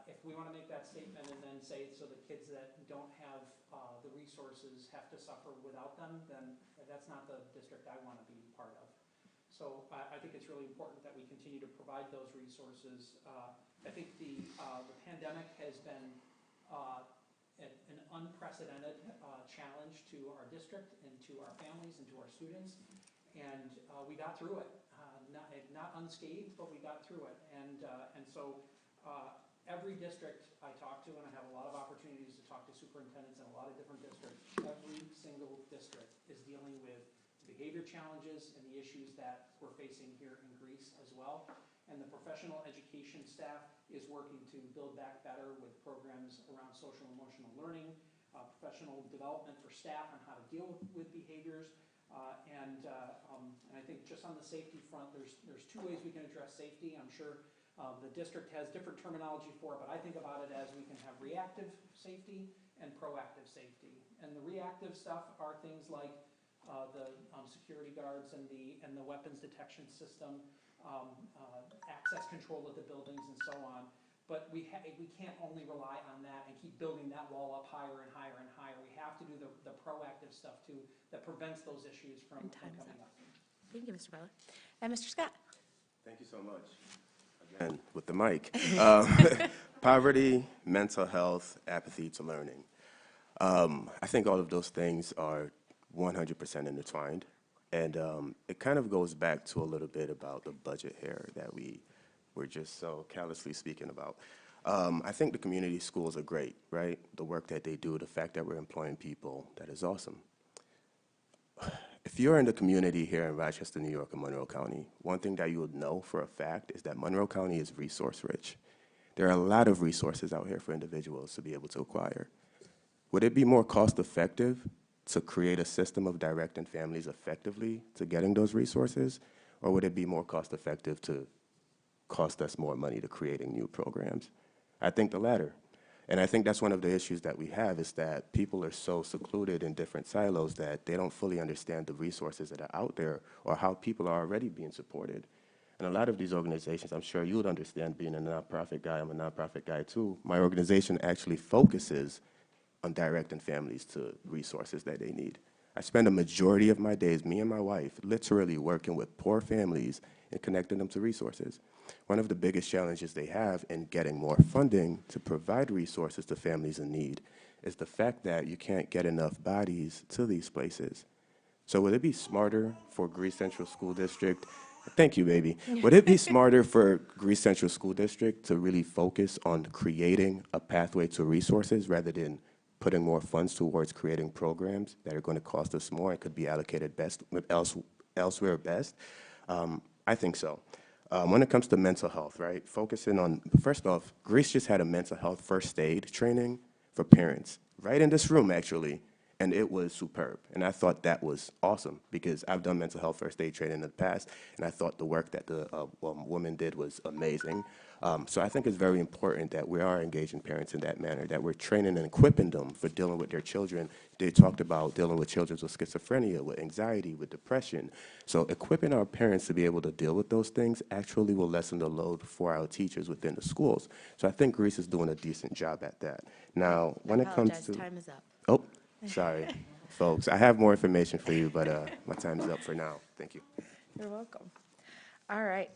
If we want to make that statement and then say so the kids that don't have the resources have to suffer without them, then that's not the district I want to be part of. So I think it's really important that we continue to provide those resources. I think the pandemic has been an unprecedented challenge to our district and to our families and to our students, and we got through it. Not unscathed, but we got through it. And so every district I talk to, and I have a lot of opportunities to talk to superintendents in a lot of different districts, every single district is dealing with behavior challenges and the issues that we're facing here in Greece as well. And the professional education staff is working to build back better with programs around social and emotional learning, professional development for staff on how to deal with behaviors. And I think just on the safety front, there's two ways we can address safety. I'm sure the district has different terminology for it, but I think about it as we can have reactive safety and proactive safety. And the reactive stuff are things like the security guards and the weapons detection system, access control of the buildings and so on. But we can't only rely on that and keep building that wall up higher and higher and higher. We have to do the proactive stuff too that prevents those issues from time's coming up. Thank you, Mr. Butler. And Mr. Scott? Thank you so much. Again, with the mic. Poverty, mental health, apathy to learning. I think all of those things are 100% intertwined. And it kind of goes back to a little bit about the budget here that we were just so callously speaking about. I think the community schools are great, right? The work that they do, the fact that we're employing people, that is awesome. If you're in the community here in Rochester, New York, and Monroe County, one thing that you would know for a fact is that Monroe County is resource rich. There are a lot of resources out here for individuals to be able to acquire. Would it be more cost effective to create a system of directing families effectively to getting those resources? Or would it be more cost effective to cost us more money to creating new programs? I think the latter. And I think that's one of the issues that we have is that people are so secluded in different silos that they don't fully understand the resources that are out there or how people are already being supported. And a lot of these organizations, I'm sure you would understand being a nonprofit guy, I'm a nonprofit guy too, my organization actually focuses on directing families to resources that they need. I spend a majority of my days, me and my wife, literally working with poor families and connecting them to resources. One of the biggest challenges they have in getting more funding to provide resources to families in need is the fact that you can't get enough bodies to these places. So would it be smarter for Greece Central School District, thank you, baby. Would it be smarter for Greece Central School District to really focus on creating a pathway to resources rather than putting more funds towards creating programs that are going to cost us more and could be allocated elsewhere best? I think so. When it comes to mental health, right, focusing on, first off, Greece just had a mental health first aid training for parents, right in this room, actually. and it was superb. And I thought that was awesome because I've done mental health first aid training in the past, and I thought the work that the woman did was amazing. So I think it's very important that we are engaging parents in that manner, that we're training and equipping them for dealing with their children. They talked about dealing with children with schizophrenia, with anxiety, with depression. So equipping our parents to be able to deal with those things actually will lessen the load for our teachers within the schools. So I think Greece is doing a decent job at that. Now, when it comes Apologize, to... time is up. Oh, sorry, folks. I have more information for you, but my time's up for now. Thank you. You're welcome. All right.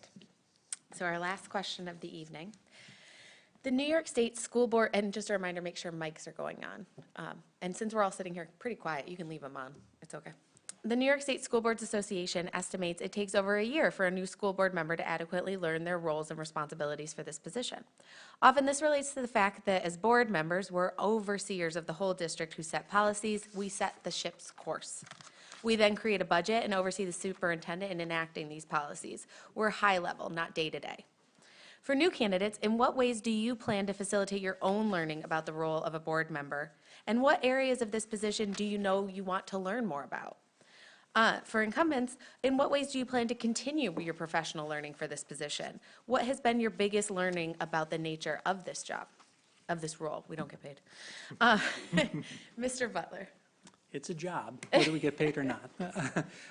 So our last question of the evening. The New York State School Board, and just a reminder, make sure mics are going on. And since we're all sitting here pretty quiet, you can leave them on. It's okay. The New York State School Boards Association estimates it takes over a year for a new school board member to adequately learn their roles and responsibilities for this position. Often this relates to the fact that as board members, we're overseers of the whole district who set policies. We set the ship's course. We then create a budget and oversee the superintendent in enacting these policies. We're high level, not day to day. For new candidates, in what ways do you plan to facilitate your own learning about the role of a board member? And what areas of this position do you know you want to learn more about? For incumbents, in what ways do you plan to continue your professional learning for this position? What has been your biggest learning about the nature of this job, of this role? We don't get paid. Mr. Butler. It's a job, whether we get paid or not.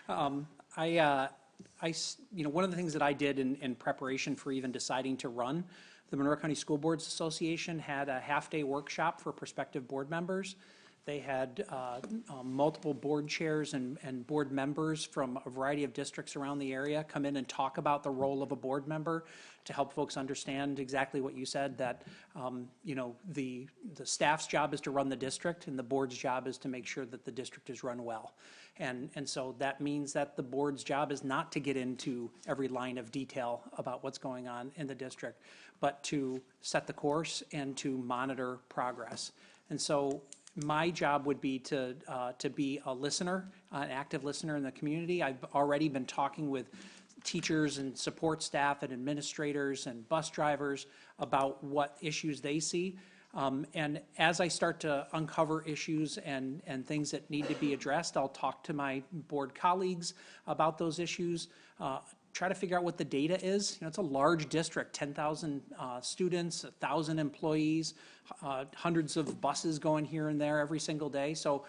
One of the things that I did in preparation for even deciding to run, the Monroe County School Boards Association had a half-day workshop for prospective board members. They had multiple board chairs and board members from a variety of districts around the area come in and talk about the role of a board member to help folks understand exactly what you said, that the staff's job is to run the district and the board's job is to make sure that the district is run well. And so that means that the board's job is not to get into every line of detail about what's going on in the district, but to set the course and to monitor progress. And so my job would be to be a listener, an active listener in the community. I've already been talking with teachers and support staff and administrators and bus drivers about what issues they see. And as I start to uncover issues and things that need to be addressed, I'll talk to my board colleagues about those issues, try to figure out what the data is. It's a large district, 10,000 students, 1,000 employees, hundreds of buses going here and there every single day. So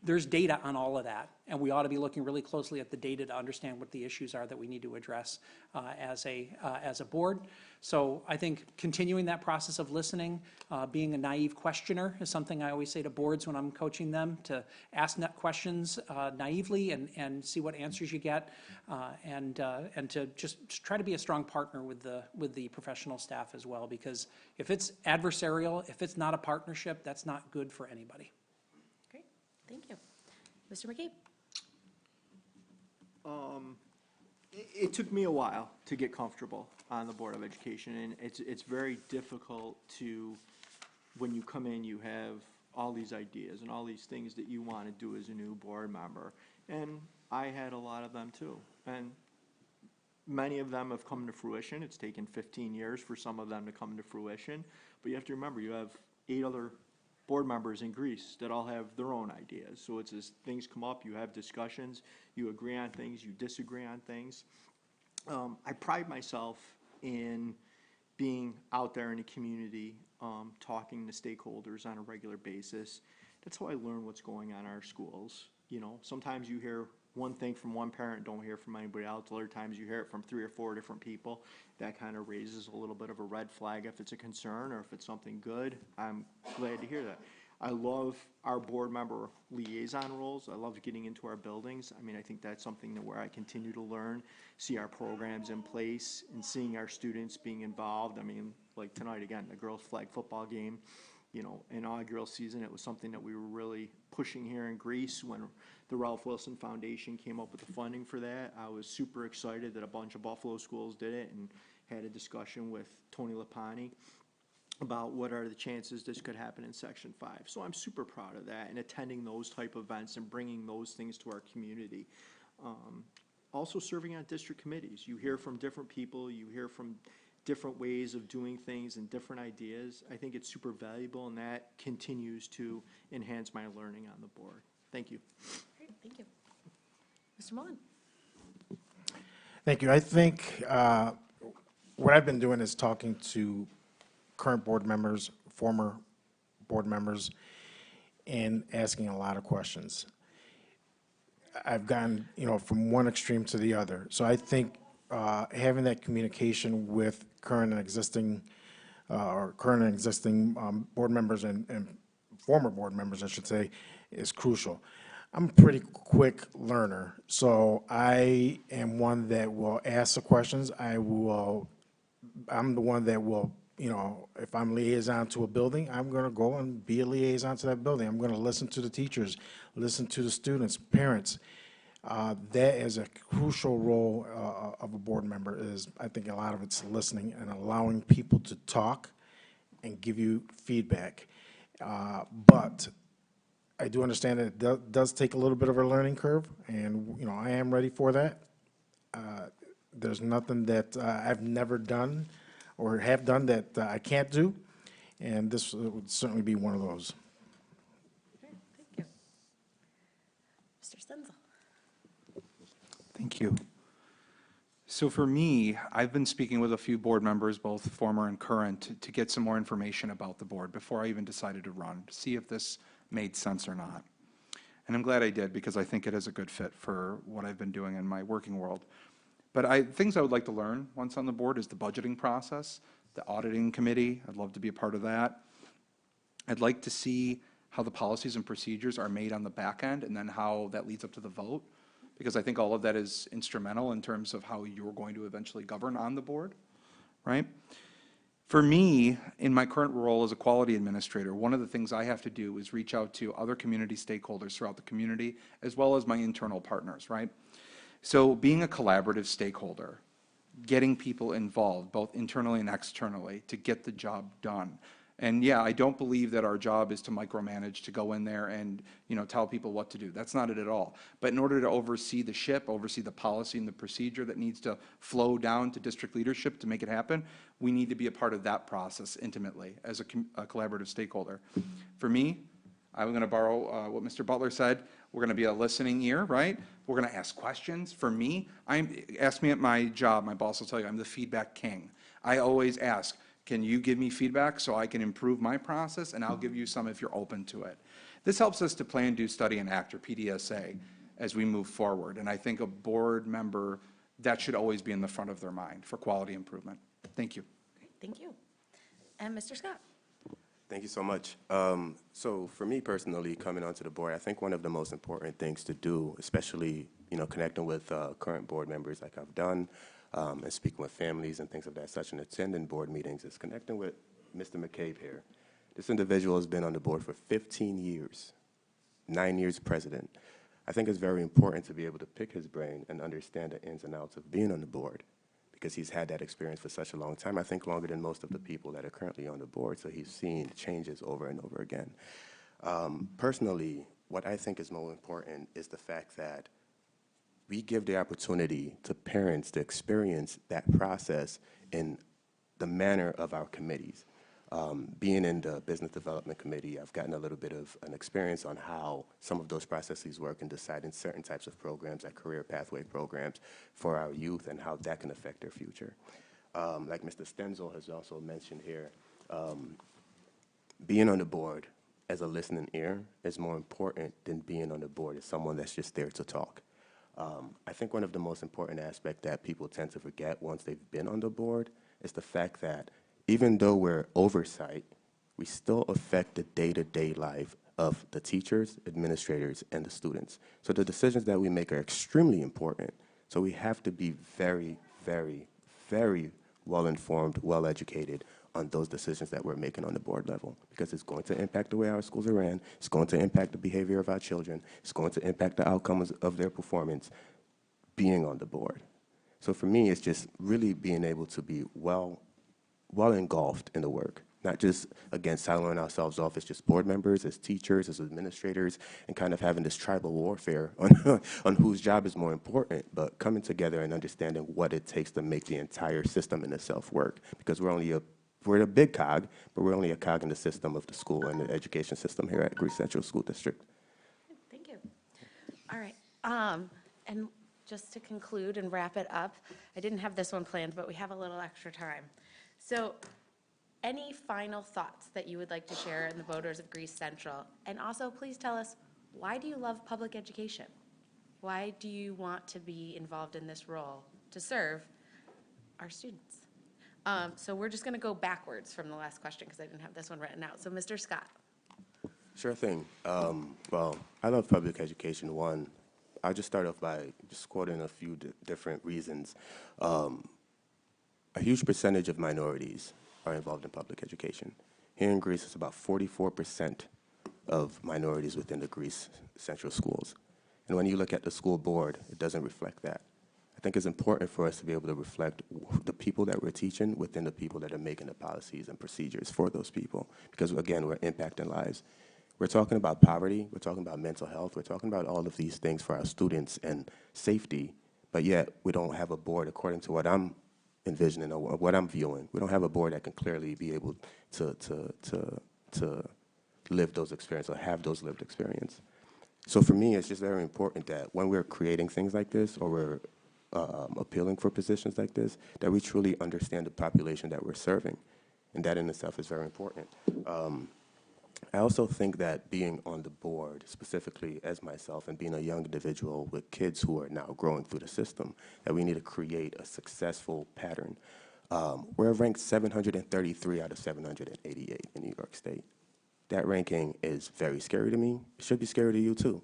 there's data on all of that, and we ought to be looking really closely at the data to understand what the issues are that we need to address as a board. So I think continuing that process of listening, being a naive questioner is something I always say to boards when I'm coaching them, to ask questions naively and see what answers you get, and to just try to be a strong partner with the professional staff as well, because if it's adversarial, if it's not a partnership, that's not good for anybody. Great, thank you. Mr. McCabe. It took me a while to get comfortable on the Board of Education, and it's very difficult to, when you come in, you have all these ideas and all these things that you want to do as a new board member, and I had a lot of them too, and many of them have come to fruition. It's taken 15 years for some of them to come to fruition, but you have to remember, you have 8 other board members in Greece that all have their own ideas. So it's as things come up, you have discussions, you agree on things, you disagree on things. I pride myself in being out there in the community, talking to stakeholders on a regular basis. That's how I learn what's going on in our schools. Sometimes you hear one thing from one parent, don't hear from anybody else. Other times you hear it from 3 or 4 different people. That kind of raises a little bit of a red flag if it's a concern or if it's something good. I'm glad to hear that. I love our board member liaison roles. I love getting into our buildings. I think that's something where I continue to learn, see our programs in place, and seeing our students being involved. Like tonight, again, the girls' flag football game, inaugural season, it was something that we were really pushing here in Greece. When the Ralph Wilson Foundation came up with the funding for that, I was super excited that a bunch of Buffalo schools did it, and had a discussion with Tony Lapani about what are the chances this could happen in Section 5. So I'm super proud of that, and attending those type of events and bringing those things to our community. Also serving on district committees. You hear from different people, you hear from different ways of doing things and different ideas. I think it's super valuable, and that continues to enhance my learning on the board. Thank you. Great, thank you. Mr. Mullen? Thank you. I think what I've been doing is talking to current board members, former board members, and asking a lot of questions. I've gone, from one extreme to the other. So I think having that communication with current and existing board members and former board members, I should say, is crucial. I'm a pretty quick learner, so I am one that will ask the questions. I'm the one that will, if I'm liaison to a building, I'm going to go and be a liaison to that building. I'm going to listen to the teachers, listen to the students, parents. That is a crucial role of a board member is, I think a lot of it's listening and allowing people to talk and give you feedback. But I do understand that it does take a little bit of a learning curve, and, I am ready for that. There's nothing that I've never done or have done that I can't do, and this would certainly be one of those. Great, thank you. Mr. Stenzel? Thank you. So for me, I've been speaking with a few board members, both former and current, to get some more information about the board before I even decided to run, to see if this made sense or not. And I'm glad I did, because I think it is a good fit for what I've been doing in my working world. But things I would like to learn once on the board is the budgeting process, the auditing committee. I'd love to be a part of that. I'd like to see how the policies and procedures are made on the back end, and then how that leads up to the vote, because I think all of that is instrumental in terms of how you're going to eventually govern on the board, right? For me, in my current role as a quality administrator, one of the things I have to do is reach out to other community stakeholders throughout the community, as well as my internal partners, right? So being a collaborative stakeholder, getting people involved, both internally and externally, to get the job done. And yeah, I don't believe that our job is to micromanage, to go in there and, tell people what to do. That's not it at all. But in order to oversee the ship, oversee the policy and the procedure that needs to flow down to district leadership to make it happen, we need to be a part of that process intimately as a collaborative stakeholder. For me, I'm going to borrow what Mr. Butler said. We're going to be a listening ear, right? We're going to ask questions. For me, ask me at my job, my boss will tell you, I'm the feedback king. I always ask, can you give me feedback so I can improve my process? And I'll give you some if you're open to it. This helps us to plan, do, study, and act, or PDSA, as we move forward. And I think a board member, that should always be in the front of their mind for quality improvement. Thank you. Great, thank you. And Mr. Scott? Thank you so much. So for me personally, coming onto the board, I think one of the most important things to do, especially, connecting with current board members like I've done, and speaking with families and things of that such and attending board meetings, is connecting with Mr. McCabe here. This individual has been on the board for 15 years, 9 years president. I think it's very important to be able to pick his brain and understand the ins and outs of being on the board, because he's had that experience for such a long time, I think longer than most of the people that are currently on the board, so he's seen changes over and over again. Personally, what I think is more important is the fact that we give the opportunity to parents to experience that process in the manner of our committees. Being in the Business Development Committee, I've gotten a little bit of an experience on how some of those processes work in deciding certain types of programs, like career pathway programs for our youth, and how that can affect their future. Like Mr. Stenzel has also mentioned here, being on the board as a listening ear is more important than being on the board as someone that's just there to talk. I think one of the most important aspects that people tend to forget once they've been on the board is the fact that even though we're oversight, we still affect the day-to-day life of the teachers, administrators, and the students. So the decisions that we make are extremely important. So we have to be very, very, very well-informed, well-educated on those decisions that we're making on the board level, because it's going to impact the way our schools are ran, it's going to impact the behavior of our children, it's going to impact the outcomes of their performance being on the board. So for me, it's just really being able to be well engulfed in the work, not just, again, siloing ourselves off as just board members, as teachers, as administrators, and kind of having this tribal warfare on whose job is more important, but coming together and understanding what it takes to make the entire system in itself work, because we're a big cog, but we're only a cog in the system of the school and the education system here at Greece Central School District. Thank you. All right. And just to conclude and wrap it up, I didn't have this one planned, but we have a little extra time. So any final thoughts that you would like to share in the voters of Greece Central? And also, please tell us, why do you love public education? Why do you want to be involved in this role to serve our students? So we're just going to go backwards from the last question because I didn't have this one written out. So Mr. Scott. Sure thing. Well, I love public education. One, I'll just start off by just quoting a few different reasons. A huge percentage of minorities are involved in public education. Here in Greece, it's about 44% of minorities within the Greece Central schools. And when you look at the school board, it doesn't reflect that. I think it's important for us to be able to reflect the people that we're teaching within the people that are making the policies and procedures for those people. Because again, we're impacting lives. We're talking about poverty, we're talking about mental health, we're talking about all of these things for our students and safety, but yet we don't have a board, according to what I'm envisioning or what I'm viewing. We don't have a board that can clearly be able to live those experiences or have those lived experiences. So for me, it's just very important that when we're creating things like this or we're appealing for positions like this, that we truly understand the population that we're serving. And that in itself is very important. I also think that being on the board, specifically as myself, and being a young individual with kids who are now growing through the system, that we need to create a successful pattern. We're ranked 733 out of 788 in New York State. That ranking is very scary to me. It should be scary to you too.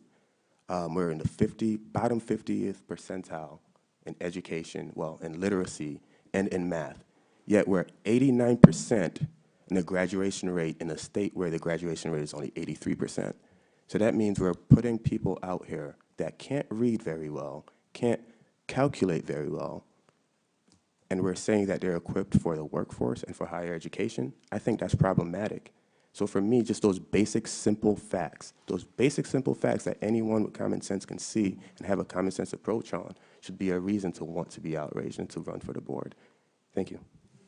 We're in the bottom 50th percentile in education, well, in literacy and in math. Yet we're 89% in the graduation rate in a state where the graduation rate is only 83%. So that means we're putting people out here that can't read very well, can't calculate very well, and we're saying that they're equipped for the workforce and for higher education. I think that's problematic. So for me, just those basic, simple facts that anyone with common sense can see and have a common sense approach on should be a reason to want to be outraged and to run for the board. Thank you.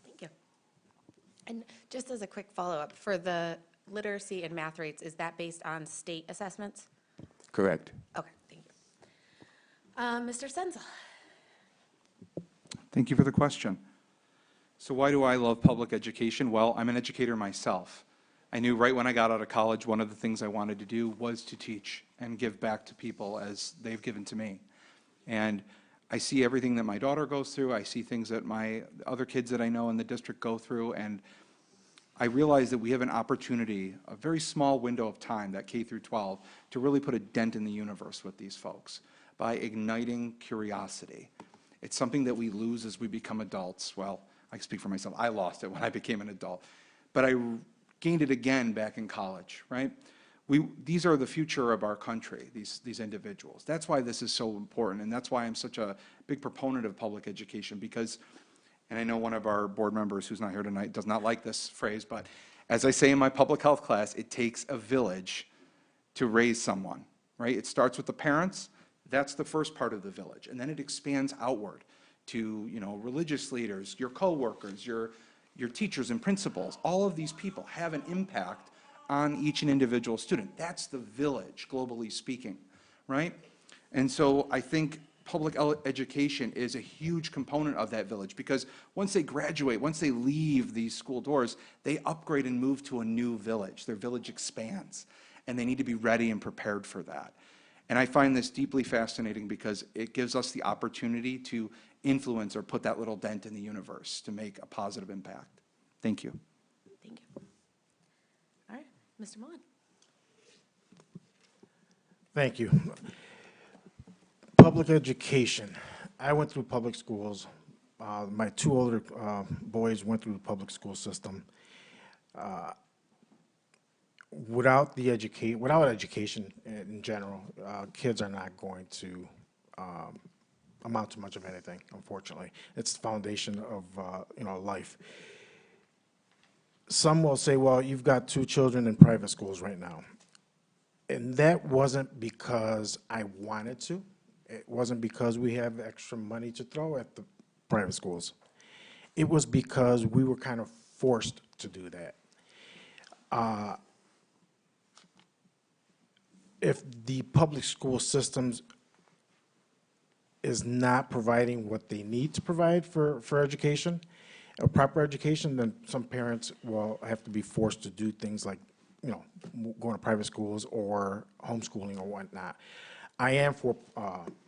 Thank you. And just as a quick follow-up, for the literacy and math rates, is that based on state assessments? Correct. Okay, thank you. Mr. Senzel. Thank you for the question. So why do I love public education? Well, I'm an educator myself. I knew right when I got out of college, one of the things I wanted to do was to teach and give back to people as they've given to me. And I see everything that my daughter goes through. I see things that my other kids that I know in the district go through. And I realize that we have an opportunity, a very small window of time, that K through 12, to really put a dent in the universe with these folks by igniting curiosity. It's something that we lose as we become adults. Well, I speak for myself. I lost it when I became an adult. But I gained it again back in college, right? These are the future of our country, these individuals. That's why this is so important, and that's why I'm such a big proponent of public education, because, and I know one of our board members who's not here tonight does not like this phrase, but as I say in my public health class, it takes a village to raise someone, right? It starts with the parents. That's the first part of the village, and then it expands outward to, religious leaders, your coworkers, your teachers and principals. All of these people have an impact on each and individual student. That's the village, globally speaking, right? And so I think public education is a huge component of that village, because once they graduate, once they leave these school doors, they upgrade and move to a new village. Their village expands, and they need to be ready and prepared for that. And I find this deeply fascinating because it gives us the opportunity to influence or put that little dent in the universe to make a positive impact. Thank you. Thank you. All right, Mr. Mullen. Thank you. Public education. I went through public schools. My two older boys went through the public school system. Without education in general, kids are not going to amount to much of anything, unfortunately. It's the foundation of life. Some will say, well, you've got two children in private schools right now. And that wasn't because I wanted to. It wasn't because we have extra money to throw at the private schools. It was because we were kind of forced to do that. if the public school systems is not providing what they need to provide for education, a proper education, then some parents will have to be forced to do things like, you know, going to private schools or homeschooling or whatnot. I am for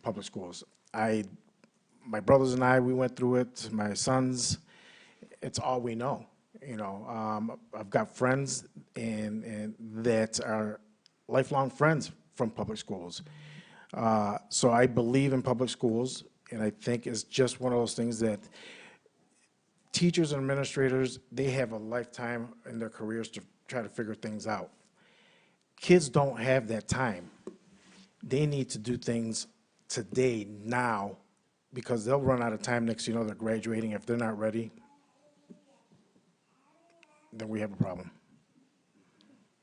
public schools. My brothers and I, we went through it. My sons, it's all we know. You know, I've got friends and that are lifelong friends from public schools. So I believe in public schools, and I think it's just one of those things that teachers and administrators, they have a lifetime in their careers to try to figure things out. Kids don't have that time. They need to do things today, now, because they'll run out of time next, you know, they're graduating. If they're not ready, then we have a problem.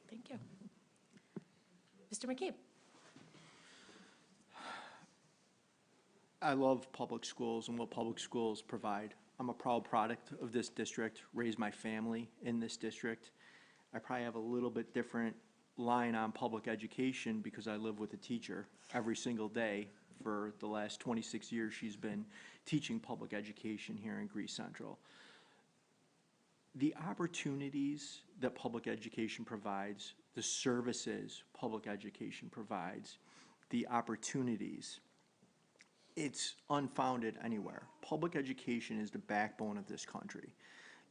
Thank you. Mr. McCabe? I love public schools and what public schools provide. I'm a proud product of this district, raised my family in this district. I probably have a little bit different line on public education because I live with a teacher every single day. For the last 26 years, she's been teaching public education here in Greece Central. The opportunities that public education provides, the services public education provides, the opportunities, it's unfounded anywhere. Public education is the backbone of this country.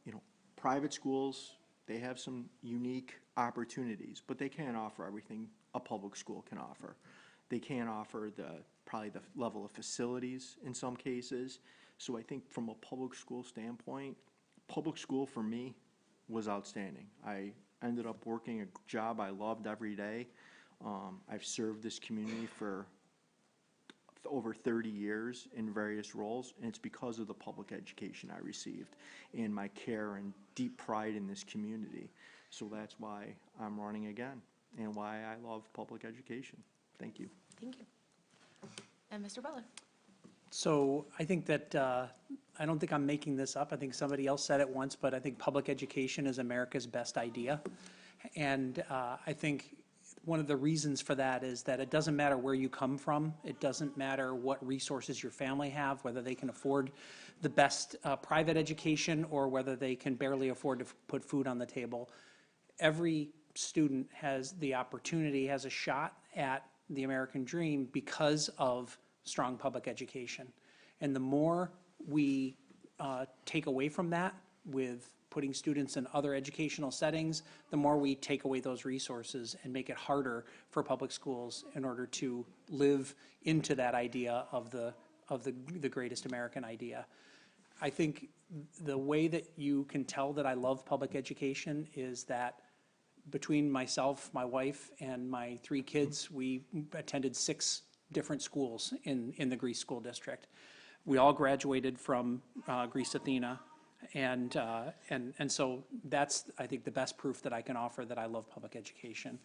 You know, private schools, they have some unique opportunities, but they can't offer everything a public school can offer. They can't offer probably the level of facilities in some cases. So I think from a public school standpoint, public school for me was outstanding. I ended up working a job I loved every day. I've served this community for over 30 years in various roles, and it's because of the public education I received and my care and deep pride in this community. So that's why I'm running again and why I love public education. Thank you. Thank you. And Mr. Butler? So I think that, I don't think I'm making this up. I think somebody else said it once, but I think public education is America's best idea. And I think one of the reasons for that is that it doesn't matter where you come from. It doesn't matter what resources your family have, whether they can afford the best private education or whether they can barely afford to put food on the table. Every student has the opportunity, has a shot at the American dream because of strong public education. And the more we take away from that with putting students in other educational settings, the more we take away those resources and make it harder for public schools in order to live into that idea of the greatest American idea. I think the way that you can tell that I love public education is that between myself, my wife, and my 3 kids, we attended 6 different schools in the Greece School District. We all graduated from Greece Athena, and so that's, I think, the best proof that I can offer that I love public education.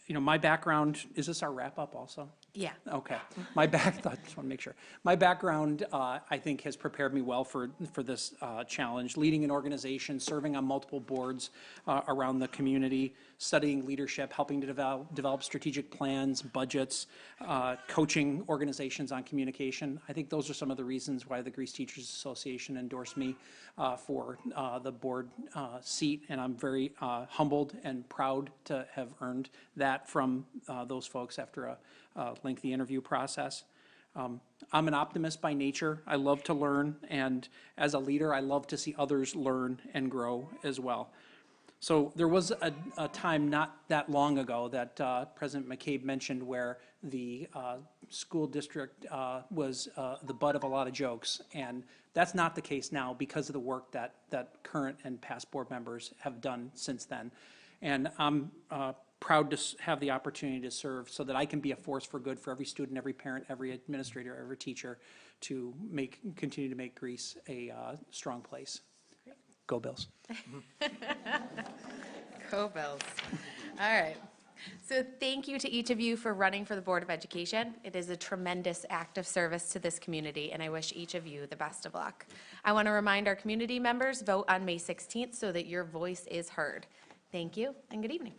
My background, is this our wrap-up also? Yeah. Okay. I just want to make sure. My background, I think, has prepared me well for this challenge, leading an organization, serving on multiple boards around the community, studying leadership, helping to develop strategic plans, budgets, coaching organizations on communication. I think those are some of the reasons why the Greece Teachers Association endorsed me for the board seat, and I'm very humbled and proud to have earned that from those folks after a lengthy interview process. I'm an optimist by nature. I love to learn, and as a leader, I love to see others learn and grow as well. So there was a time not that long ago that President McCabe mentioned where the school district was the butt of a lot of jokes, and that's not the case now because of the work that current and past board members have done since then. And I'm proud to have the opportunity to serve so that I can be a force for good for every student, every parent, every administrator, every teacher to continue to make Greece a strong place. Go Bills. Go Bills. All right. So thank you to each of you for running for the Board of Education. It is a tremendous act of service to this community, and I wish each of you the best of luck. I want to remind our community members, vote on May 16th so that your voice is heard. Thank you, and good evening.